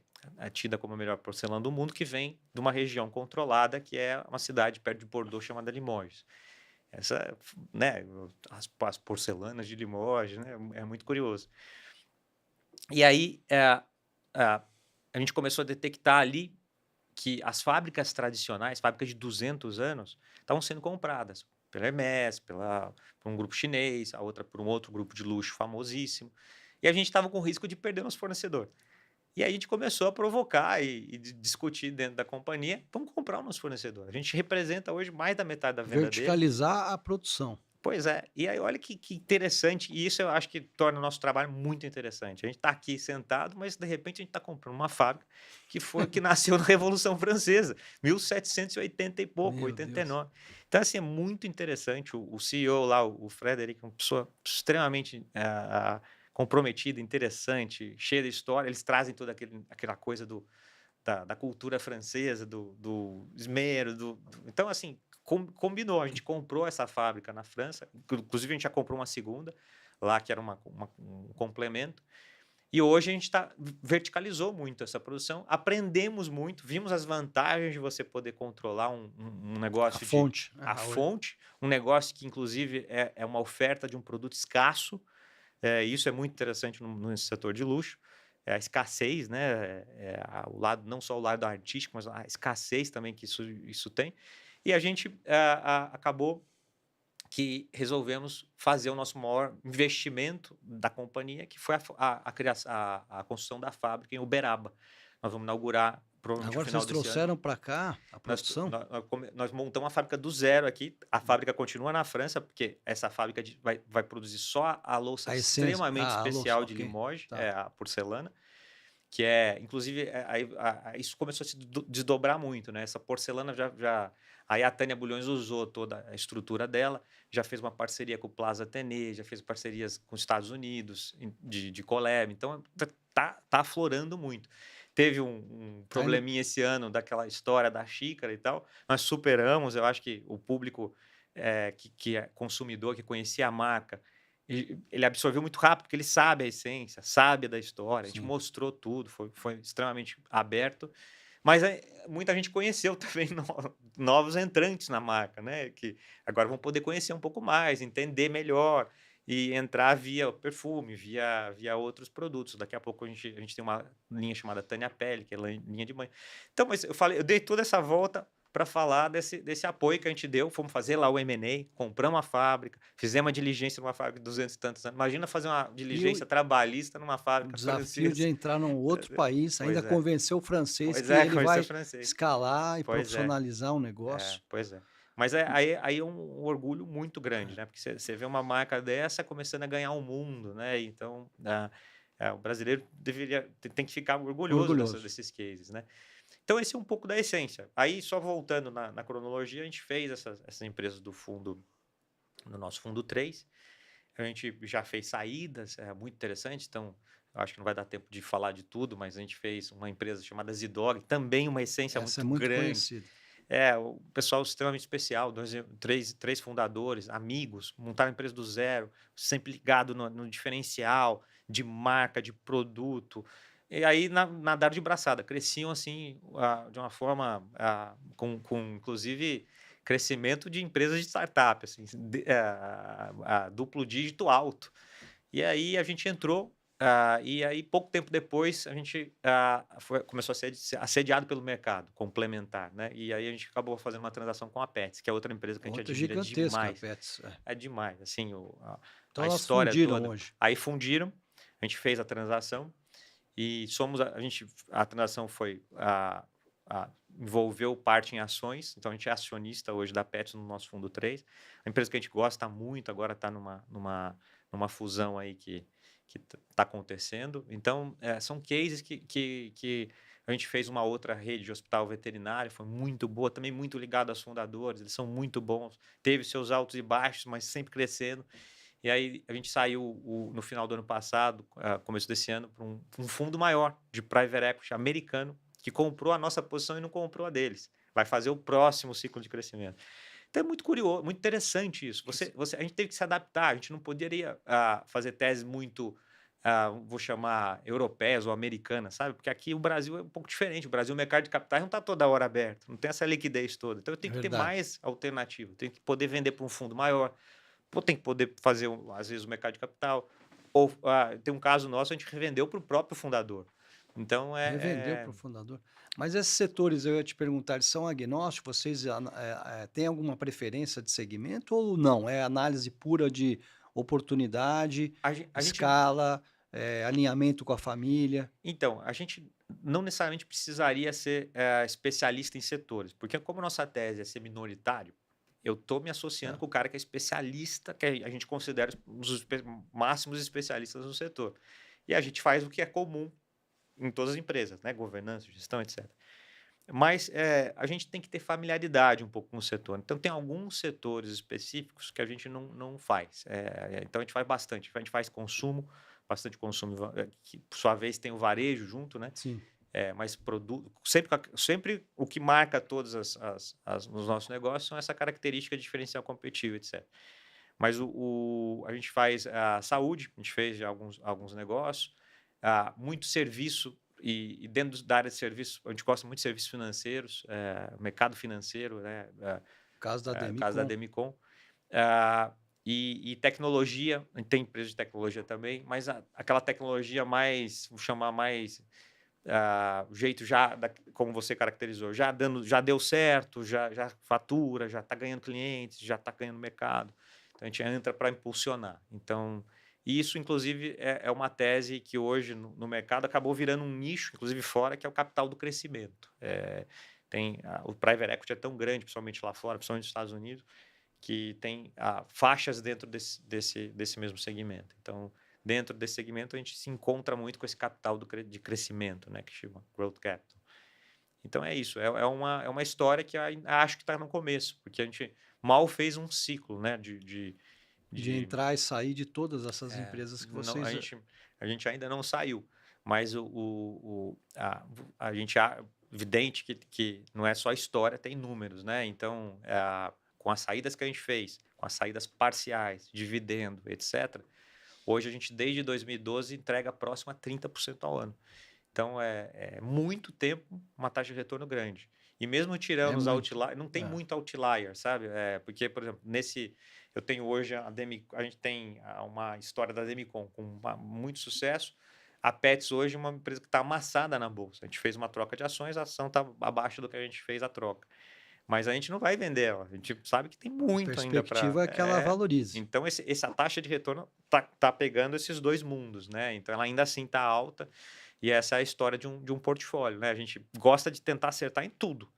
tida como a melhor porcelana do mundo, que vem de uma região controlada, que é uma cidade perto de Bordeaux chamada Limoges. Essa, né, as porcelanas de Limoges, né, é muito curioso. E aí a gente começou a detectar ali que as fábricas tradicionais, fábricas de 200 anos, estavam sendo compradas pela Hermès, por um grupo chinês, a outra por um outro grupo de luxo famosíssimo. E a gente estava com risco de perder nosso fornecedor. E aí a gente começou a provocar e discutir dentro da companhia, vamos comprar o nosso fornecedor. A gente representa hoje mais da metade da venda dele. Verticalizar a produção. Pois é. E aí olha que interessante, e isso eu acho que torna o nosso trabalho muito interessante. A gente está aqui sentado, mas de repente a gente está comprando uma fábrica que nasceu na Revolução Francesa, 1780 e pouco, Meu Deus. 89. Então, assim, é muito interessante. O CEO lá, o Frederic, é uma pessoa extremamente comprometida, interessante, cheia de história. Eles trazem toda aquela coisa da cultura francesa, do esmero. Então, assim, combinou. A gente comprou essa fábrica na França. Inclusive, a gente já comprou uma segunda lá, que era um complemento. E hoje a gente verticalizou muito essa produção, aprendemos muito, vimos as vantagens de você poder controlar um A negócio de fonte. a fonte, um negócio que inclusive é uma oferta de um produto escasso. Isso é muito interessante no setor de luxo. A escassez, né? O lado, não só o lado artístico, mas a escassez também que isso tem. E a gente acabou que resolvemos fazer o nosso maior investimento da companhia, que foi a construção da fábrica em Uberaba. Nós vamos inaugurar provavelmente no Agora final vocês desse ano. trouxeram para cá a Nós, produção? nós montamos a fábrica do zero aqui. A fábrica continua na França, porque essa fábrica vai produzir só a louça A essência. extremamente Ah, alô, só, especial de ok. Limoges, Tá. a porcelana, que inclusive, isso começou a se desdobrar muito, né? Essa porcelana aí a Tânia Bulhões usou toda a estrutura dela, já fez uma parceria com o Plaza Athénée, já fez parcerias com os Estados Unidos, de collab, então tá aflorando muito. Teve um Tá indo. probleminha esse ano daquela história da xícara e tal, nós superamos, eu acho que o público que é consumidor, que conhecia a marca, ele absorveu muito rápido, porque ele sabe a essência, sabe da história, a gente Sim. mostrou tudo, foi extremamente aberto, mas muita gente conheceu também novos entrantes na marca, né? Que agora vão poder conhecer um pouco mais, entender melhor e entrar via perfume, via outros produtos. Daqui a pouco a gente tem uma linha chamada Tânia Pele, que é linha de banho. Então, mas eu dei toda essa volta para falar desse apoio que a gente deu. Fomos fazer lá o M&A, compramos a fábrica, fizemos uma diligência numa fábrica de 200 e tantos anos. Imagina fazer uma E o diligência trabalhista numa fábrica desafio de francesa. entrar num outro país, ainda Pois é. convencer o francês Pois que é, ele conhecer vai francês. escalar e Pois é, profissionalizar o negócio. pois é. Mas aí é um orgulho muito grande, né? Porque você vê uma marca dessa começando a ganhar o mundo, né? Então, o brasileiro tem que ficar orgulhoso Orgulhoso. desses cases, né? Então, esse é um pouco da essência. Aí, só voltando na cronologia, a gente fez essas empresas do fundo, no nosso fundo 3. A gente já fez saídas, muito interessante, então eu acho que não vai dar tempo de falar de tudo, mas a gente fez uma empresa chamada Zidog, também uma essência Essa é muito muito grande. conhecida. O pessoal extremamente especial, três fundadores, amigos, montaram a empresa do zero, sempre ligado no diferencial de marca, de produto. E aí nadaram de braçada, cresciam assim de uma forma com inclusive crescimento de empresas de startup, assim, a duplo dígito alto. E aí a gente entrou, e aí pouco tempo depois a gente começou a ser assediado pelo mercado complementar, né? E aí a gente acabou fazendo uma transação com a Pets, que é outra empresa que a gente Outra admira gigantesca, a demais. Pets. É demais, assim, Então a elas história fundiram toda. hoje. Aí fundiram, a gente fez a transação e a transação foi envolveu parte em ações, então a gente é acionista hoje da Pets no nosso fundo 3. A empresa que a gente gosta muito, agora está numa fusão aí que está acontecendo. Então, são cases que a gente fez uma outra rede de hospital veterinário, foi muito boa, também muito ligado aos fundadores, eles são muito bons, teve seus altos e baixos, mas sempre crescendo. E aí a gente saiu no final do ano passado, começo desse ano, para um fundo maior de private equity americano, que comprou a nossa posição e não comprou a deles. Vai fazer o próximo ciclo de crescimento. Então é muito curioso, muito interessante isso. A gente teve que se adaptar, a gente não poderia fazer teses muito, vou chamar, europeias ou americanas, sabe? Porque aqui o Brasil é um pouco diferente. O Brasil, o mercado de capitais não está toda hora aberto, não tem essa liquidez toda. Então eu tenho que ter Verdade. mais alternativa, tenho que poder vender para um fundo maior, tem que poder fazer, às vezes, o mercado de capital. Ou tem um caso nosso, a gente revendeu para o próprio fundador. Então, Revendeu para o fundador. Mas esses setores, eu ia te perguntar, eles são agnósticos? Vocês têm alguma preferência de segmento ou não? É análise pura de oportunidade, a gente escala, alinhamento com a família? Então, a gente não necessariamente precisaria ser especialista em setores, porque como nossa tese é ser minoritário, eu estou me associando Tá. com o cara que é especialista, que a gente considera os máximos especialistas no setor. E a gente faz o que é comum em todas as empresas, né? Governança, gestão, etc. Mas a gente tem que ter familiaridade um pouco com o setor. Então, tem alguns setores específicos que a gente não faz. Então, a gente faz bastante. A gente faz consumo, bastante consumo, que por sua vez tem o varejo junto, né? Sim. Mas produto, sempre o que marca todos os nossos negócios são essa característica de diferencial competitivo, etc. Mas a gente faz a saúde, a gente fez já alguns negócios, muito serviço, e dentro da área de serviço, a gente gosta muito de serviços financeiros, mercado financeiro, né? Caso da No caso da Demicon. Demicon. Ah, e tecnologia, a gente tem empresa de tecnologia também, mas aquela tecnologia mais, vou chamar mais, o jeito já, como você caracterizou, já deu certo, já fatura, já está ganhando clientes, já está ganhando mercado. Então a gente entra para impulsionar. Então, isso, inclusive, é uma tese que hoje no mercado acabou virando um nicho, inclusive fora, que é o capital do crescimento. O private equity é tão grande, principalmente lá fora, principalmente nos Estados Unidos, que tem faixas dentro desse mesmo segmento. Então, dentro desse segmento, a gente se encontra muito com esse capital de crescimento, né, que chama Growth Capital. Então, é isso. É uma história que acho que está no começo, porque a gente mal fez um ciclo, né, De de entrar e sair de todas essas empresas que não, vocês. a gente ainda não saiu, mas a gente evidente que não é só história, tem números, né? Então, com as saídas que a gente fez, com as saídas parciais, dividendo, etc., hoje a gente, desde 2012, entrega próximo a 30% ao ano. Então, é muito tempo, uma taxa de retorno grande. E mesmo tirando É os muito. outliers, não tem muito outlier, sabe? Porque, por exemplo, eu tenho hoje a gente tem uma história da Demicon com muito sucesso. A Pets hoje é uma empresa que está amassada na bolsa. A gente fez uma troca de ações, a ação está abaixo do que a gente fez a troca. Mas a gente não vai vender ela. A gente sabe que tem A muito ainda para. perspectiva é que ela valorize. Então, essa taxa de retorno tá pegando esses dois mundos, né? Então, ela ainda assim está alta. E essa é a história de um portfólio, né? A gente gosta de tentar acertar em tudo.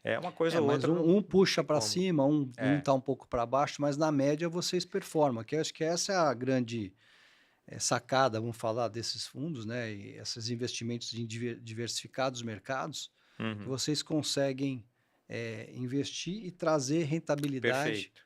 É uma coisa ou Mas outra, um não puxa tem para como. cima, um É, tá um pouco para baixo, mas na média vocês performam. Que eu acho que essa é a grande sacada, vamos falar desses fundos, né? E esses investimentos em diversificados mercados, que uhum, vocês conseguem investir e trazer rentabilidade perfeito.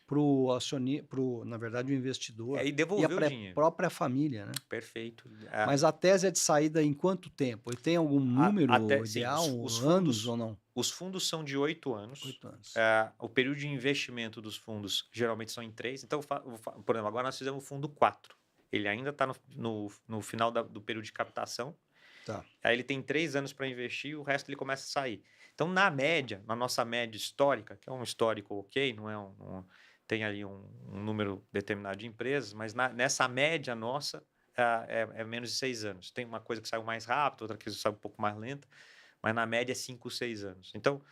para o acionista, na verdade, o investidor E e a devolver o dinheiro. própria família, né? Perfeito. Mas a tese é de saída em quanto tempo? E tem algum número Até, sim, ideal, anos ou não? os fundos são de 8 anos. 8 anos. O período de investimento dos fundos geralmente são em 3. Então, por exemplo, agora nós fizemos o fundo 4. Ele ainda está no final do período de captação. Tá. Aí ele tem 3 anos para investir e o resto ele começa a sair. Então, na média, na nossa média histórica, que é um histórico ok, não é tem ali um número determinado de empresas, mas nessa média nossa é menos de 6 anos. Tem uma coisa que saiu mais rápido, outra que saiu um pouco mais lenta, mas na média é 5, 6 anos. Então,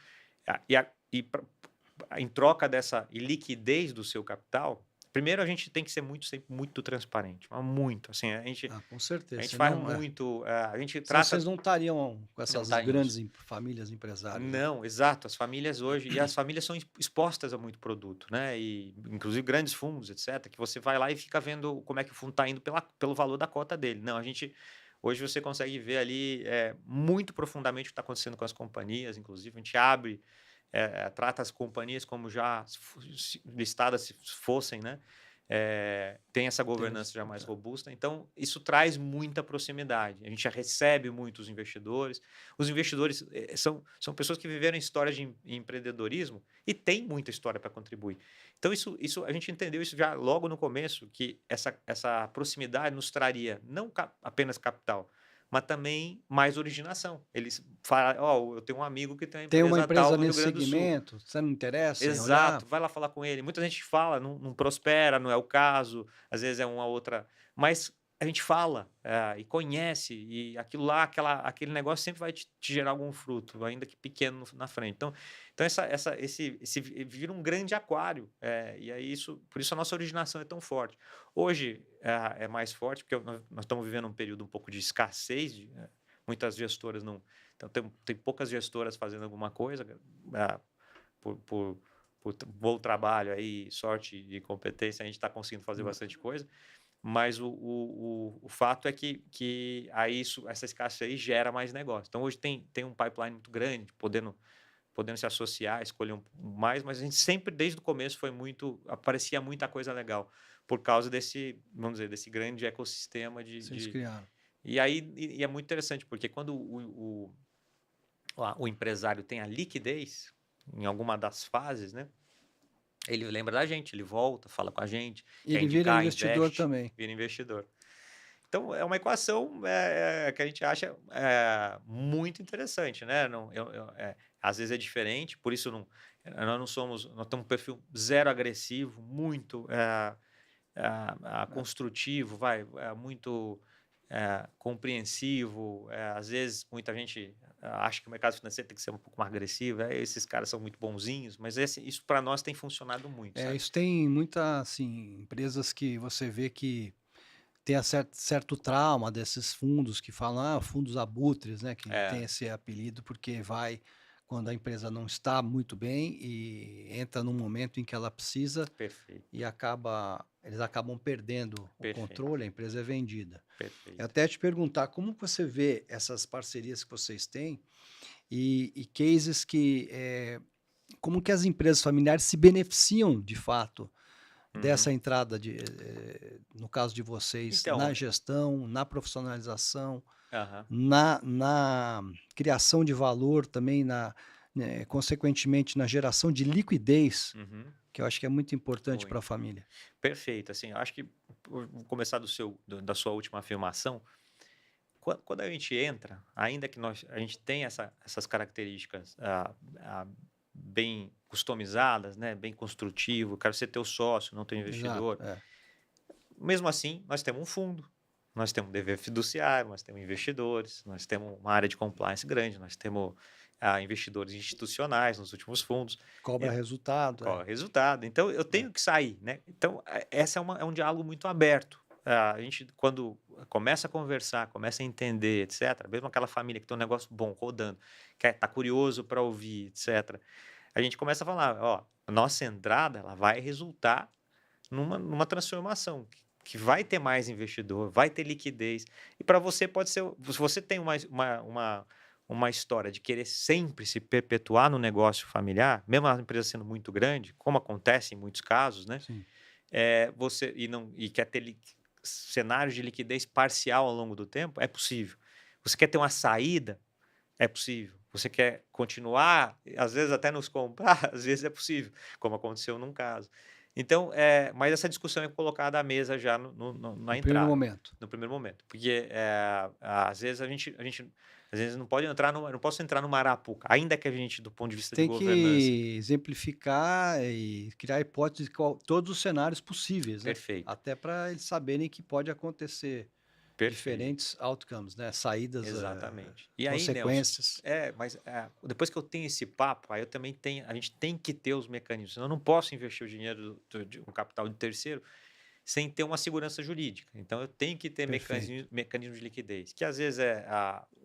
em troca dessa liquidez do seu capital, primeiro a gente tem que ser sempre muito transparente, mas muito. Assim, a Com certeza. gente faz Senão, muito, a gente senão trata. vocês não estariam com Não essas estaríamos. grandes famílias empresárias, né? Não, exato. As famílias hoje, e as famílias são expostas a muito produto, né? E inclusive grandes fundos, etc., que você vai lá e fica vendo como é que o fundo está indo pelo valor da cota dele. Não, hoje você consegue ver ali muito profundamente o que está acontecendo com as companhias, inclusive a gente abre, trata as companhias como já listadas se fossem, né? Tem essa governança já mais robusta, então isso traz muita proximidade. A gente já recebe muitos investidores. Os investidores são pessoas que viveram histórias de empreendedorismo e têm muita história para contribuir. Então, isso a gente entendeu isso já logo no começo, que essa proximidade nos traria não apenas capital, mas também mais originação. Eles falam, eu tenho um amigo que tem uma Tem uma empresa tal empresa no Rio nesse Grande do Sul. segmento, você não interessa em olhar? Exato, vai lá falar com ele. Muita gente fala, não prospera, não é o caso, às vezes é uma outra. Mas a gente fala e conhece, e aquilo lá, aquele negócio sempre vai te gerar algum fruto, ainda que pequeno na frente. Então esse vira um grande aquário. E aí por isso a nossa originação é tão forte. Hoje é mais forte, porque nós estamos vivendo um período um pouco de escassez, muitas gestoras não. Então, tem poucas gestoras fazendo alguma coisa. Por bom trabalho aí, sorte e competência, a gente está conseguindo fazer bastante coisa, mas o fato é que aí essa escassez gera mais negócio. Então, hoje tem um pipeline muito grande, podendo se associar, escolher mais, mas a gente sempre, desde o começo, aparecia muita coisa legal, por causa vamos dizer, desse grande ecossistema Vocês criaram. E aí é muito interessante, porque quando o empresário tem a liquidez, em alguma das fases, né? Ele lembra da gente, ele volta, fala com a gente, E quer ele vira indicar, investidor investe, também. vira investidor. Então, é uma equação que a gente acha muito interessante, né? Não, às vezes é diferente, por isso nós temos um perfil zero agressivo, muito construtivo, muito compreensivo. Às vezes, muita gente acha que o mercado financeiro tem que ser um pouco mais agressivo. Esses caras são muito bonzinhos, mas isso para nós tem funcionado muito, sabe? Isso tem muita, assim, empresas que você vê que tem certo trauma desses fundos que falam, fundos abutres, né? Que tem É, esse apelido porque vai quando a empresa não está muito bem e entra num momento em que ela precisa perfeito, e eles acabam perdendo o perfeito, controle, a empresa é vendida. Eu perfeito. até te perguntar como que você vê essas parcerias que vocês têm e cases como que as empresas familiares se beneficiam de fato Uhum. dessa entrada no caso de vocês, Então, na gestão, na profissionalização, aham, na criação de valor também, consequentemente na geração de liquidez, uhum, que eu acho que é muito importante para a muito. família. Perfeito, assim, eu acho que vou começar da sua última afirmação. Quando a gente entra, ainda que a gente tenha essas características bem customizadas, né, bem construtivo, quero ser teu sócio, não teu Exato, investidor. Mesmo assim, nós temos um fundo, nós temos um dever fiduciário, nós temos investidores, nós temos uma área de compliance grande, nós temos investidores institucionais nos últimos fundos. cobra E resultado, qual é o resultado? Então, eu é. tenho que sair, né? Então, essa é um diálogo muito aberto. A gente, quando começa a conversar, começa a entender, etc., mesmo aquela família que tem um negócio bom, rodando, tá curioso para ouvir, etc., a gente começa a falar, ó, a nossa entrada, ela vai resultar numa transformação, que vai ter mais investidor, vai ter liquidez. E para você pode ser, se você tem uma história de querer sempre se perpetuar no negócio familiar, mesmo a empresa sendo muito grande, como acontece em muitos casos, né? Sim. Você e quer ter cenários de liquidez parcial ao longo do tempo, é possível. Você quer ter uma saída, é possível. Você quer continuar, às vezes até nos comprar, às vezes é possível, como aconteceu num caso. Então, mas essa discussão é colocada à mesa já na No primeiro entrada, momento. no primeiro momento, porque às vezes às vezes não pode entrar eu não posso entrar numa arapuca, ainda que a gente, do ponto de vista de Tem governança, que exemplificar e criar hipóteses de todos os cenários possíveis, né? perfeito, Até para eles saberem que pode acontecer perfeito. diferentes outcomes, né? Saídas, Exatamente. E aí, Nelson, consequências. mas depois que eu tenho esse papo, aí a gente tem que ter os mecanismos. Eu não posso investir o dinheiro de um capital de terceiro sem ter uma segurança jurídica. Então, eu tenho que ter Perfeito. mecanismos de liquidez, que às vezes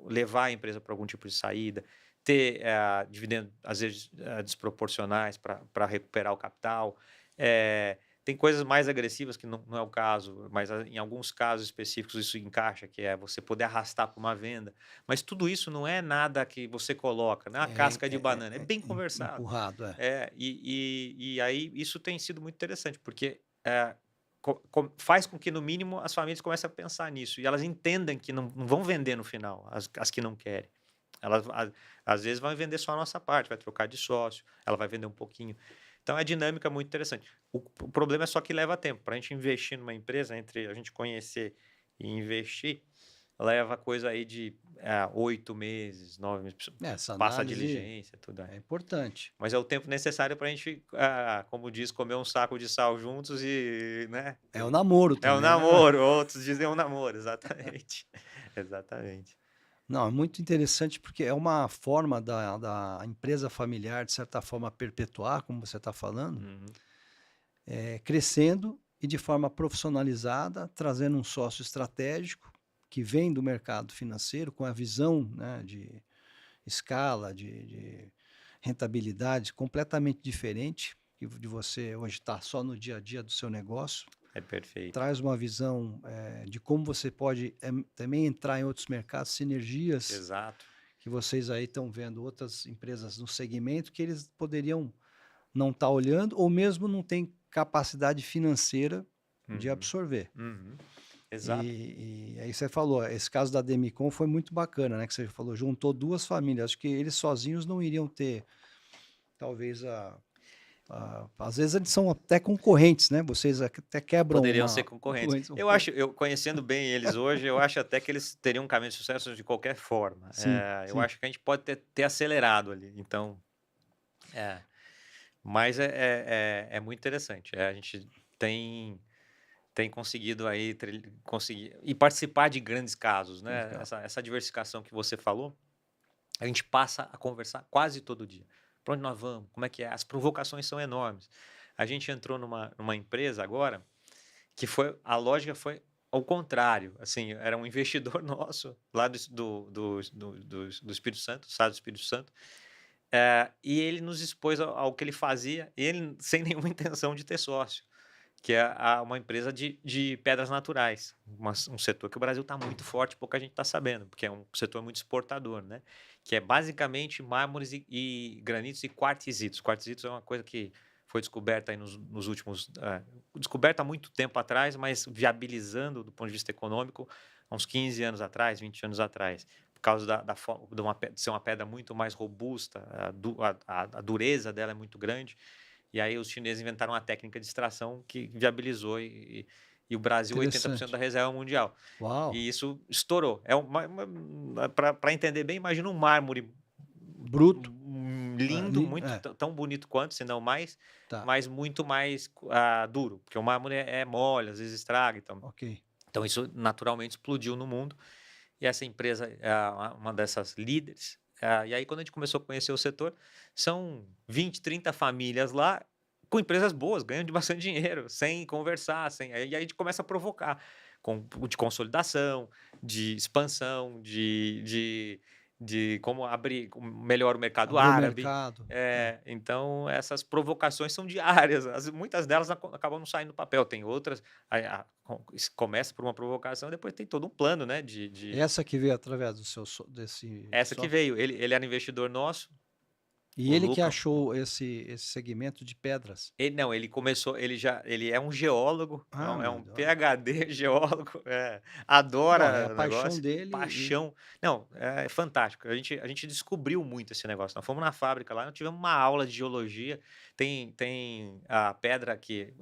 levar a empresa para algum tipo de saída, ter dividendos, às vezes, desproporcionais para recuperar o capital. Tem coisas mais agressivas que não é o caso, mas em alguns casos específicos isso encaixa, que é você poder arrastar para uma venda. Mas tudo isso não é nada que você coloca, não é uma casca de banana, é bem conversado. Empurrado, é. E aí isso tem sido muito interessante, porque faz com que, no mínimo, as famílias comecem a pensar nisso e elas entendem que não vão vender no final, as que não querem. Elas, às vezes, vão vender só a nossa parte, vai trocar de sócio, ela vai vender um pouquinho. Então, é dinâmica muito interessante. O problema é só que leva tempo. Para a gente investir numa empresa, entre a gente conhecer e investir, leva coisa aí de 8 meses, 9 meses. Essa Passa a análise diligência, tudo. é importante. Mas é o tempo necessário para a gente, como diz, comer um saco de sal juntos e, né? É o namoro É um também, né? namoro, outros dizem um namoro, exatamente. Exatamente. Não, é muito interessante porque é uma forma da empresa familiar, de certa forma, perpetuar, como você está falando, Uhum. crescendo e de forma profissionalizada, trazendo um sócio estratégico que vem do mercado financeiro com a visão, né, de escala, de rentabilidade completamente diferente que de você hoje estar só no dia a dia do seu negócio. É perfeito. Traz uma visão de como você pode também entrar em outros mercados, sinergias Exato. que vocês aí estão vendo outras empresas no segmento que eles poderiam não estar olhando ou mesmo não tem capacidade financeira de Uhum. absorver. Uhum. Exato. E aí você falou, esse caso da Demicon foi muito bacana, né? Que você falou, juntou duas famílias. Acho que eles sozinhos não iriam ter, talvez, Às vezes eles são até concorrentes, né? Vocês até quebram Poderiam ser uma concorrentes. Eu pouco. acho, eu conhecendo bem eles hoje, eu acho até que eles teriam um caminho de sucesso de qualquer forma. Sim, Eu sim. acho que a gente pode ter acelerado ali. Então, é, mas é muito interessante. A gente tem, tem conseguido aí conseguir e participar de grandes casos, né? Legal. Essa diversificação que você falou, a gente passa a conversar quase todo dia. Para onde nós vamos? Como é que é? As provocações são enormes. A gente entrou numa empresa agora que foi a lógica foi ao contrário, assim, era um investidor nosso lá do Espírito Santo, estado do Espírito Santo, e ele nos expôs ao que ele fazia, ele sem nenhuma intenção de ter sócio, que é uma empresa de pedras naturais, um setor que o Brasil está muito forte, pouca gente está sabendo, porque é um setor muito exportador, né? Que é basicamente mármores e granitos e quartzitos. Quartzitos é uma coisa que foi descoberta aí nos últimos... descoberta há muito tempo atrás, mas viabilizando do ponto de vista econômico há uns 15 anos atrás, 20 anos atrás, por causa de ser uma pedra muito mais robusta, a dureza dela é muito grande, e aí os chineses inventaram uma técnica de extração que viabilizou e o Brasil 80% da Interessante. reserva mundial. Uau! E isso estourou. Para entender bem, imagina um mármore Bruto. lindo, muito É, tão bonito quanto, se não mais, tá. mas muito mais duro, porque o mármore é mole, às vezes estraga. Então, Ok. então isso naturalmente explodiu no mundo. E essa empresa é uma dessas líderes. E aí, quando a gente começou a conhecer o setor, são 20, 30 famílias lá com empresas boas, ganhando de bastante dinheiro, sem conversar, sem. Aí a gente começa a provocar de consolidação, de expansão, de como abrir melhor o mercado Abrir o árabe. mercado. É. Então, essas provocações são diárias. Muitas delas acabam não saindo no papel. Tem outras, começa por uma provocação, depois tem todo um plano, né? Essa que veio através do desse Essa que sócio. veio. Ele era investidor nosso, E o ele que Luca. achou esse segmento de pedras. Ele não, ele começou, ele é um geólogo, Ah, é meu um Deus, olha. PhD geólogo, Bom, é a adora o paixão negócio, dele e paixão. Não, é fantástico. A gente descobriu muito esse negócio. Nós fomos na fábrica lá, nós tivemos uma aula de geologia. Tem a pedra que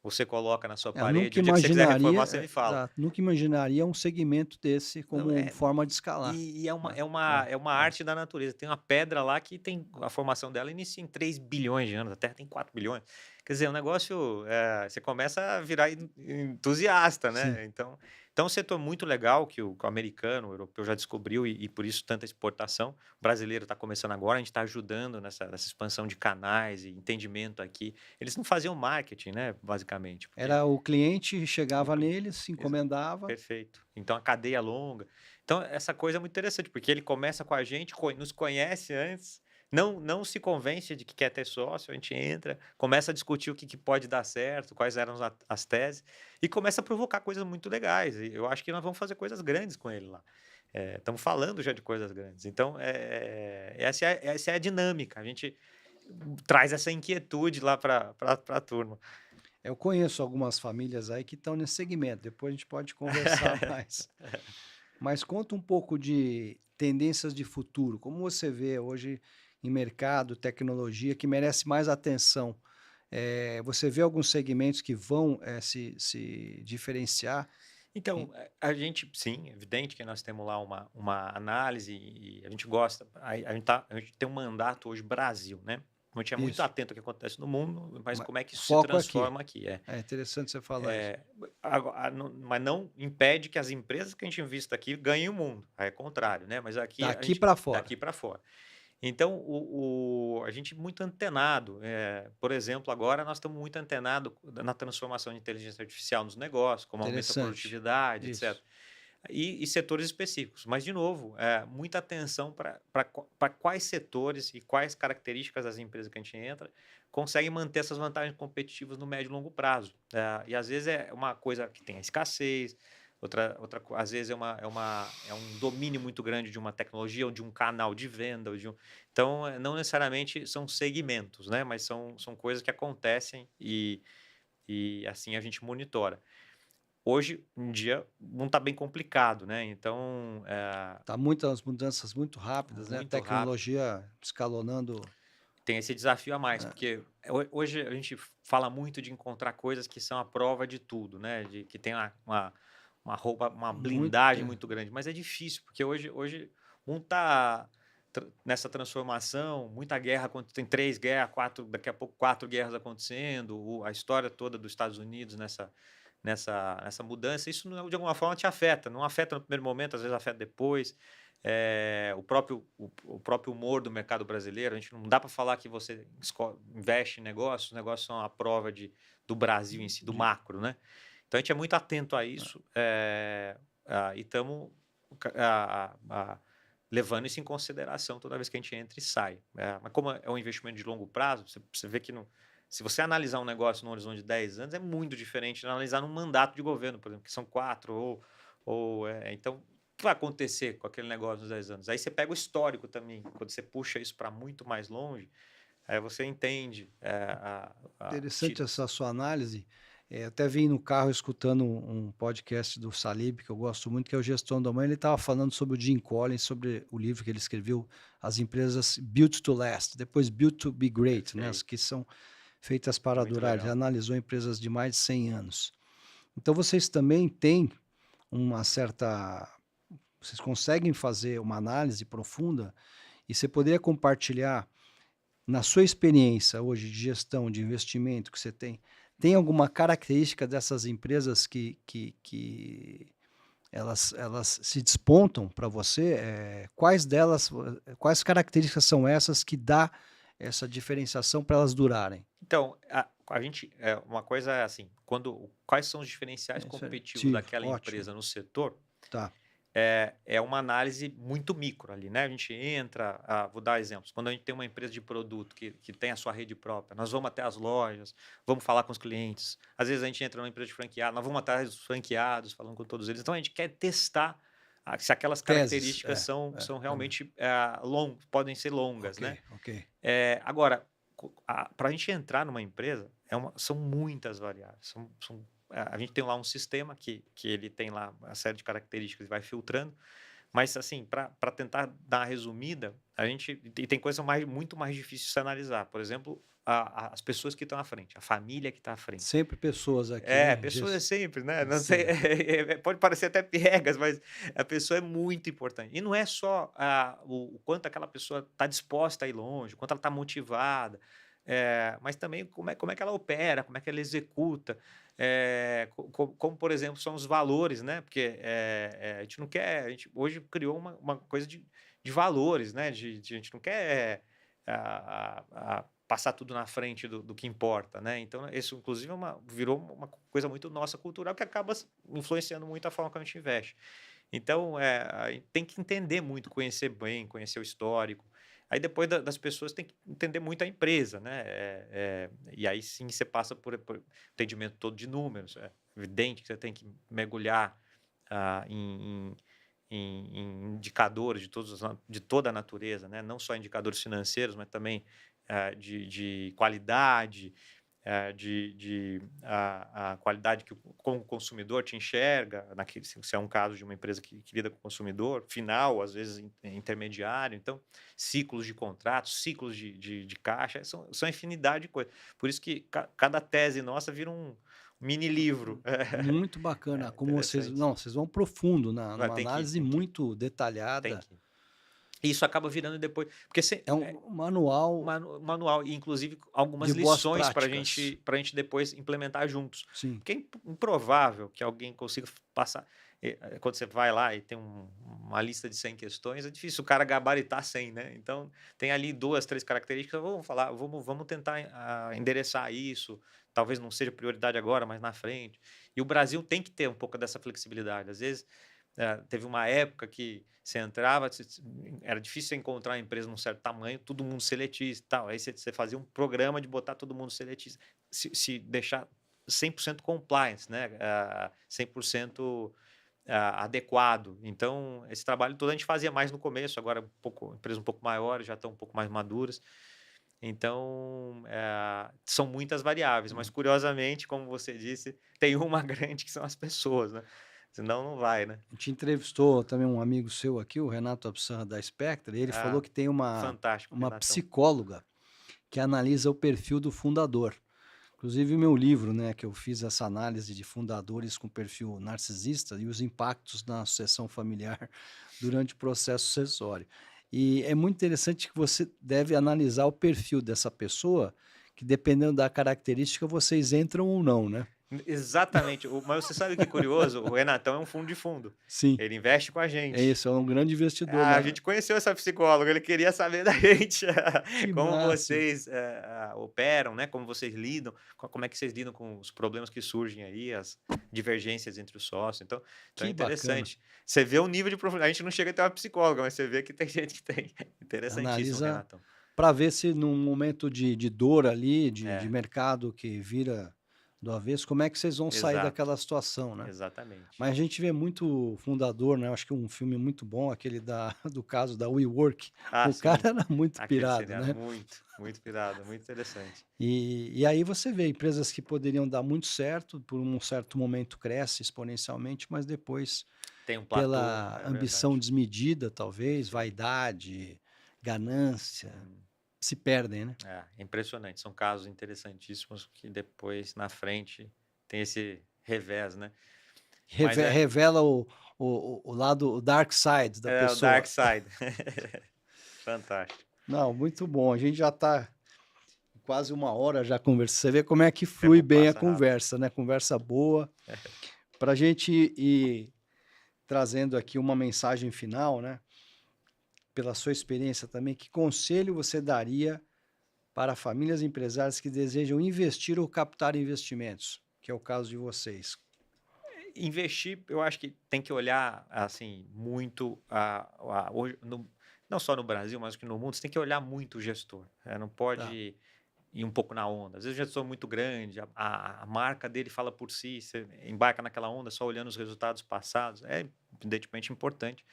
você coloca na sua eu nunca parede. O dia que você quiser imaginaria, reformar, você me fala. nunca imaginaria um segmento desse Não, como forma de escalar, e é uma, né? é uma, é uma arte da natureza. Tem uma pedra lá que tem a formação dela inicia em 3 bilhões de anos, a Terra tem 4 bilhões. Quer dizer, é um negócio. Você começa a virar entusiasta, Sim. né? Então, é um setor muito legal que o americano, o europeu já descobriu e por isso tanta exportação. O brasileiro está começando agora, a gente está ajudando nessa expansão de canais e entendimento aqui. Eles não faziam marketing, né? Basicamente, porque Era o cliente, o chegava cliente. neles, se encomendava. Perfeito. Então a cadeia longa. Então essa coisa é muito interessante, porque ele começa com a gente, nos conhece antes, não se convence de que quer ter sócio, a gente entra, começa a discutir o que pode dar certo, quais eram as teses, e começa a provocar coisas muito legais. E eu acho que nós vamos fazer coisas grandes com ele lá. Estamos falando já de coisas grandes. Então, essa é a dinâmica. A gente traz essa inquietude lá para a turma. Eu conheço algumas famílias aí que estão nesse segmento, depois a gente pode conversar mais. Mas conta um pouco de tendências de futuro, como você vê hoje em mercado, tecnologia, que merece mais atenção. Você vê alguns segmentos que vão se diferenciar? Então, Em- a gente, sim, é evidente que nós temos lá uma análise e a gente gosta, a gente tem um mandato hoje Brasil, né? A gente é muito Isso. atento ao que acontece no mundo, mas como é que O isso se foco é aqui. transforma aqui? É interessante você falar isso. É, mas não impede que as empresas que a gente invista aqui ganhem o mundo, é contrário, né? Mas aqui a Daqui gente, para fora. daqui para fora. Então, a gente muito antenado. Por exemplo, agora nós estamos muito antenados na transformação de inteligência artificial nos negócios, como aumenta a Interessante. produtividade, etc. Isso. E setores específicos. Mas, de novo, muita atenção para quais setores e quais características das empresas que a gente entra conseguem manter essas vantagens competitivas no médio e longo prazo. E, às vezes, é uma coisa que tem a escassez, às vezes, é um domínio muito grande de uma tecnologia ou de um canal de venda. Então, não necessariamente são segmentos, né? Mas são coisas que acontecem e assim a gente monitora. Hoje em dia não está bem complicado, né? Então, Tá muitas mudanças muito rápidas, né? A muito rápido. tecnologia escalonando Tem esse desafio a mais, É, porque hoje a gente fala muito de encontrar coisas que são a prova de tudo, né? De que tem uma roupa, uma muito, blindagem muito grande, mas é difícil, porque hoje o mundo está nessa transformação, muita guerra, tem 3 guerras, 4, daqui a pouco 4 guerras acontecendo, a história toda dos Estados Unidos nessa mudança, isso de alguma forma te afeta, não afeta no primeiro momento, às vezes afeta depois. O próprio humor do mercado brasileiro, a gente não dá para falar que você investe em negócios, os negócios são a prova do Brasil em si, do de- macro, né? Então a gente é muito atento a isso e estamos levando isso em consideração toda vez que a gente entra e sai. Mas como é um investimento de longo prazo, você vê que se você analisar um negócio no horizonte de 10 anos, é muito diferente de analisar num mandato de governo, por exemplo, que são 4 então, o que vai acontecer com aquele negócio nos 10 anos? Aí você pega o histórico também, quando você puxa isso para muito mais longe, aí você entende. Interessante essa sua análise. Até vim no carro escutando um podcast do Salib, que eu gosto muito, que é o Gestão da Manhã. Ele estava falando sobre o Jim Collins, sobre o livro que ele escreveu, As Empresas Built to Last, depois Built to Be Great, né, as Perfeito. que são feitas para Muito durar. Ele legal. analisou empresas de mais de 100 anos. Então, vocês também têm uma certa. Vocês conseguem fazer uma análise profunda e você poderia compartilhar, na sua experiência hoje de gestão de investimento que você tem alguma característica dessas empresas que elas se despontam para você? Quais delas, quais características são essas que dá essa diferenciação para elas durarem? Então, a gente, uma coisa é assim, quais são os diferenciais competitivos daquela Ótimo, empresa no setor? tá. É uma análise muito micro ali, né? A gente entra, vou dar exemplos. Quando a gente tem uma empresa de produto que tem a sua rede própria, nós vamos até as lojas, vamos falar com os clientes. Às vezes a gente entra numa empresa de franqueado, nós vamos atrás dos franqueados, falando com todos eles. Então a gente quer testar se aquelas Teses, características são também. realmente podem ser longas, Ok, né? ok. Agora, para a gente entrar numa empresa, são muitas variáveis. A gente tem lá um sistema que ele tem lá uma série de características e vai filtrando, mas assim, para tentar dar uma resumida, e tem coisa muito mais difícil de se analisar. Por exemplo, as pessoas que estão à frente, a família que está à frente. Sempre pessoas aqui, hein? Pessoas é sempre, né? Não sei, Sempre. pode parecer até piegas, mas a pessoa é muito importante. E não é só o quanto aquela pessoa está disposta a ir longe, o quanto ela está motivada, mas também como é que ela opera, como é que ela executa, como, por exemplo, são os valores, né? Porque a gente não quer, a gente hoje criou uma coisa de valores, né? A gente não quer passar tudo na frente do que importa, né? Então, isso, inclusive, virou uma coisa muito nossa cultural que acaba influenciando muito a forma que a gente investe. Então, a gente tem que entender muito, conhecer bem, conhecer o histórico. Aí, depois das pessoas, tem que entender muito a empresa, né? E aí sim você passa por entendimento todo de números. É evidente que você tem que mergulhar em indicadores de toda a natureza, né? Não só indicadores financeiros, mas também de qualidade, a qualidade como o consumidor te enxerga, se é um caso de uma empresa que lida com o consumidor, final, às vezes intermediário, então, ciclos de contratos, ciclos de caixa, são infinidade de coisas. Por isso que cada tese nossa vira um mini livro. Muito bacana, como vocês, Interessante. não, vocês vão profundo Mas numa análise tem que ir, muito tem detalhada. que ir. E isso acaba virando depois, porque É um manual manual e inclusive algumas de boas lições práticas. para a gente depois implementar juntos. Sim. Porque é improvável que alguém consiga passar. Quando você vai lá e tem uma lista de 100 questões, é difícil o cara gabaritar 100, né? Então, tem ali 2, 3 características, vamos tentar endereçar isso. Talvez não seja prioridade agora, mas na frente. E o Brasil tem que ter um pouco dessa flexibilidade. Às vezes, teve uma época que você entrava, era difícil você encontrar uma empresa num certo tamanho, todo mundo seletista e tal. Aí você fazia um programa de botar todo mundo seletista, se deixar 100% compliance, né? 100% adequado. Então, esse trabalho todo a gente fazia mais no começo, agora empresas um pouco maiores, já estão um pouco mais maduras. Então, são muitas variáveis, mas curiosamente, como você disse, tem uma grande que são as pessoas, né? Senão não vai, né? A gente entrevistou também um amigo seu aqui, o Renato Absan da Spectre, e ele falou Ah, que tem fantástico, uma Renatão. psicóloga que analisa o perfil do fundador. Inclusive, o meu livro, né, que eu fiz essa análise de fundadores com perfil narcisista e os impactos na sucessão familiar durante o processo sucessório. E é muito interessante que você deve analisar o perfil dessa pessoa, que dependendo da característica, vocês entram ou não, né? Exatamente. Mas você sabe o que é curioso? O Renatão é um fundo de fundo. Sim, Ele investe com a é gente. isso, é um grande investidor A lá. gente conheceu essa psicóloga, ele queria saber da gente, Que como máximo, vocês operam, né? Como vocês lidam, como é que vocês lidam com os problemas que surgem aí, as divergências entre os sócios. Então é que bacana. interessante. Você vê o nível de profundidade. A gente não chega a ter uma psicóloga, mas você vê que tem gente que tem. Interessantíssimo, Analisa Renatão. para ver se num momento de dor ali, de É, mercado que vira do avesso, como é que vocês vão sair exato, daquela situação, né? exatamente. Mas a gente vê muito fundador, né? Eu acho que um filme muito bom, aquele do caso da WeWork. Ah, O cara sim. era muito Aquele pirado, seriado, né? muito, muito pirado, muito interessante. E aí você vê empresas que poderiam dar muito certo, por um certo momento cresce exponencialmente, mas depois, Tem um platô, pela é ambição verdade. desmedida, talvez, Sim. vaidade, ganância, Uhum. se perdem, né? É, impressionante. São casos interessantíssimos que depois, na frente, tem esse revés, né? Mas Revela o lado, o dark side da é o Dark pessoa. Side. Fantástico. Não, muito bom. A gente já está quase uma hora já conversando. Você vê como é que O flui tempo bem a passa rápido. conversa, né? Conversa boa. Para a gente ir trazendo aqui uma mensagem final, né? Pela sua experiência também, que conselho você daria para famílias empresárias que desejam investir ou captar investimentos, que é o caso de vocês? Investir, eu acho que tem que olhar, assim, muito hoje, não só no Brasil, mas que no mundo, você tem que olhar muito o gestor. Não Tá, pode ir um pouco na onda. Às vezes o gestor é muito grande, a marca dele fala por si, você embarca naquela onda só olhando os resultados passados. É evidentemente importante,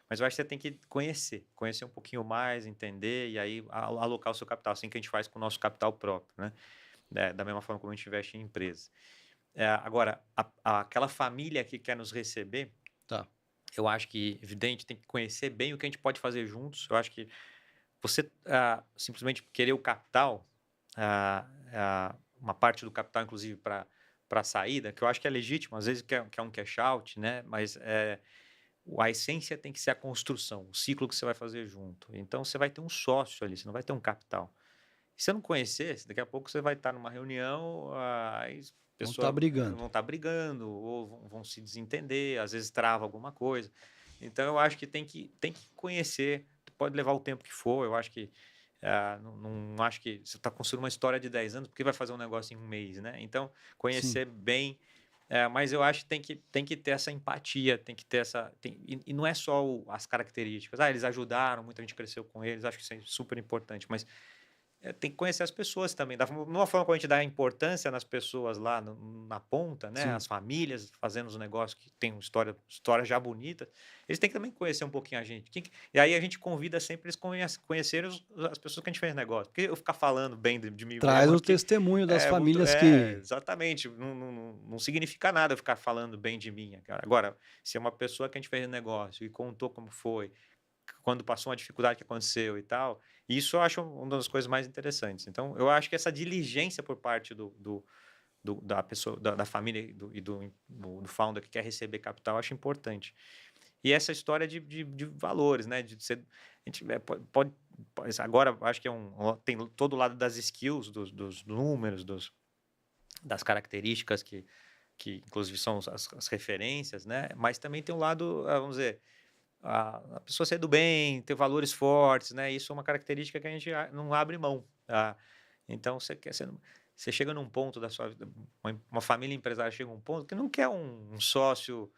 mas eu acho que você tem que conhecer um pouquinho mais, entender e aí alocar o seu capital, assim que a gente faz com o nosso capital próprio, né? Da mesma forma como a gente investe em empresas. Agora, aquela família que quer nos receber, tá. eu acho que, evidente, tem que conhecer bem o que a gente pode fazer juntos. Eu acho que você simplesmente querer o capital, uma parte do capital, inclusive, para a saída, que eu acho que é legítimo, às vezes quer um cash out, né? Mas a essência tem que ser a construção, o ciclo que você vai fazer junto. Então, você vai ter um sócio ali, você não vai ter um capital. Se você não conhecer, daqui a pouco você vai estar numa reunião, aí as Vão estar pessoas brigando. vão estar brigando ou vão se desentender, às vezes trava alguma coisa. Então eu acho que tem que conhecer, pode levar o tempo que for, eu acho que não acho que você está construindo uma história de 10 anos porque vai fazer um negócio em um mês, né? Então Sim. conhecer bem, mas eu acho que tem que ter essa empatia, tem que ter e não é só as características, eles ajudaram, muita gente cresceu com eles, acho que isso é super importante, mas tem que conhecer as pessoas também. Da mesma forma que a gente dá importância nas pessoas lá na ponta, né? Sim. As famílias fazendo os negócios que tem uma história já bonita, eles têm que também conhecer um pouquinho a gente. E aí a gente convida sempre eles conhecerem as pessoas que a gente fez negócio. Porque eu ficar falando bem de mim Traz mesmo o aqui testemunho das muito. famílias que. Exatamente. Não significa nada eu ficar falando bem de mim, cara. Agora, se é uma pessoa que a gente fez negócio e contou como foi, quando passou uma dificuldade que aconteceu e tal, isso eu acho uma das coisas mais interessantes. Então, eu acho que essa diligência por parte da pessoa, da família e do founder que quer receber capital, eu acho importante. E essa história de valores, né? De ser, a gente agora acho que tem todo o lado das skills, dos números, das características que inclusive são as referências, né? Mas também tem um lado, vamos dizer, a pessoa ser do bem, ter valores fortes, né? Isso é uma característica que a gente não abre mão. Então, você chega num ponto da sua vida, uma família empresária chega num ponto que não quer um sócio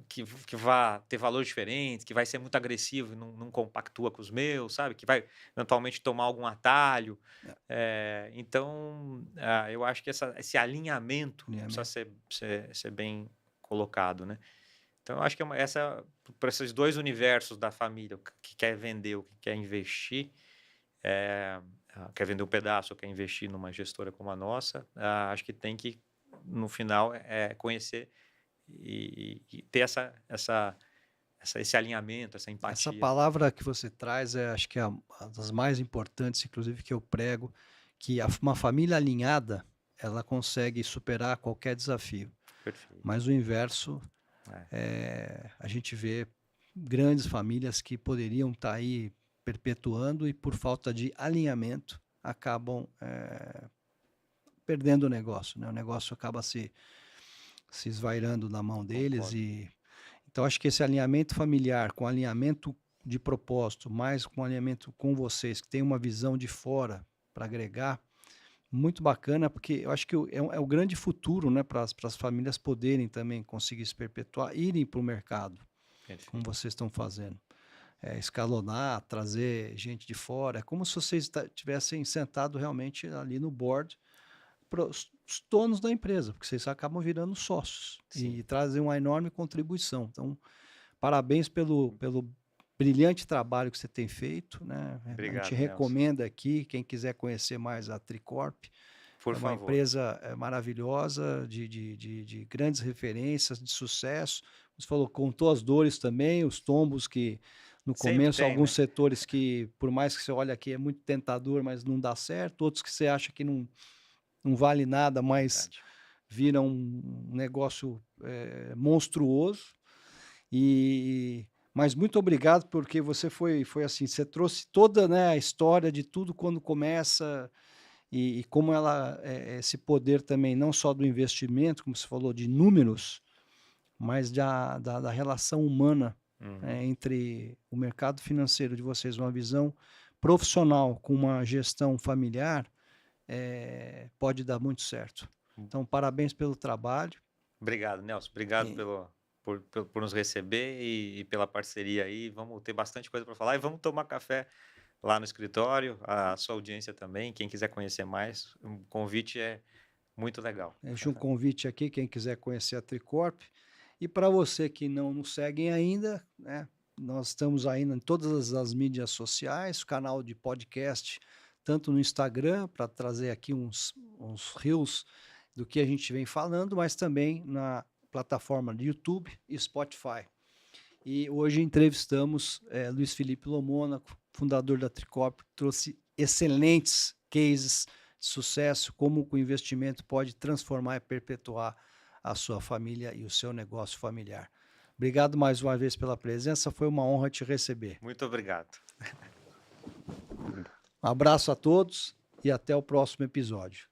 que vá ter valores diferentes, que vai ser muito agressivo e não compactua com os meus, sabe? Que vai eventualmente tomar algum atalho. Então, eu acho que esse alinhamento precisa Alinhamento. ser bem colocado, né? Então, eu acho que para esses dois universos da família, o que quer vender, o que quer investir, quer vender um pedaço ou quer investir numa gestora como a nossa, acho que tem que, no final, conhecer e ter esse alinhamento, essa Essa empatia. palavra que você traz acho que é a das mais importantes, inclusive, que eu prego, que uma família alinhada, ela consegue superar qualquer desafio. Perfeito. Mas o inverso, É. a gente vê grandes famílias que poderiam estar aí perpetuando e por falta de alinhamento acabam perdendo o negócio, né? O negócio acaba se esvairando na mão deles Concordo. então acho que esse alinhamento familiar com alinhamento de propósito, mais com alinhamento com vocês que tem uma visão de fora para agregar, muito bacana, porque eu acho que é o grande futuro, né, para as famílias poderem também conseguir se perpetuar, irem para o mercado, como Perfeito. vocês estão fazendo. Escalonar, trazer gente de fora, é como se vocês tivessem sentado realmente ali no board, os donos da empresa, porque vocês acabam virando sócios Sim. e trazem uma enorme contribuição. Então, parabéns pelo brilhante trabalho que você tem feito, né? A gente Obrigado, Nelson. recomenda aqui, quem quiser conhecer mais a Tricorp, Por é uma favor. empresa maravilhosa, de grandes referências, de sucesso. Você falou, contou as dores também, os tombos que no Sempre começo, tem, alguns né? setores que, por mais que você olhe aqui, é muito tentador, mas não dá certo, outros que você acha que não vale nada, mas Verdade. vira um negócio monstruoso. Mas muito obrigado, porque você foi assim, você trouxe toda, né, a história de tudo quando começa e como ela esse poder também, não só do investimento, como você falou, de números, mas da relação humana Uhum. entre o mercado financeiro de vocês, uma visão profissional com uma gestão familiar, pode dar muito certo. Então, parabéns pelo trabalho. Obrigado, Nelson. Obrigado E, por nos receber e pela parceria aí. Vamos ter bastante coisa para falar e vamos tomar café lá no escritório. A sua audiência também. Quem quiser conhecer mais, o convite é muito legal. Deixo um convite aqui, quem quiser conhecer a Tricorp. E para você que não nos seguem ainda, né, nós estamos ainda em todas as mídias sociais, canal de podcast, tanto no Instagram, para trazer aqui uns reels do que a gente vem falando, mas também na plataforma de YouTube e Spotify. E hoje entrevistamos Luiz Felipe Lomônaco, fundador da Tricorp, trouxe excelentes cases de sucesso, como o investimento pode transformar e perpetuar a sua família e o seu negócio familiar. Obrigado mais uma vez pela presença, foi uma honra te receber. Muito obrigado. Um abraço a todos e até o próximo episódio.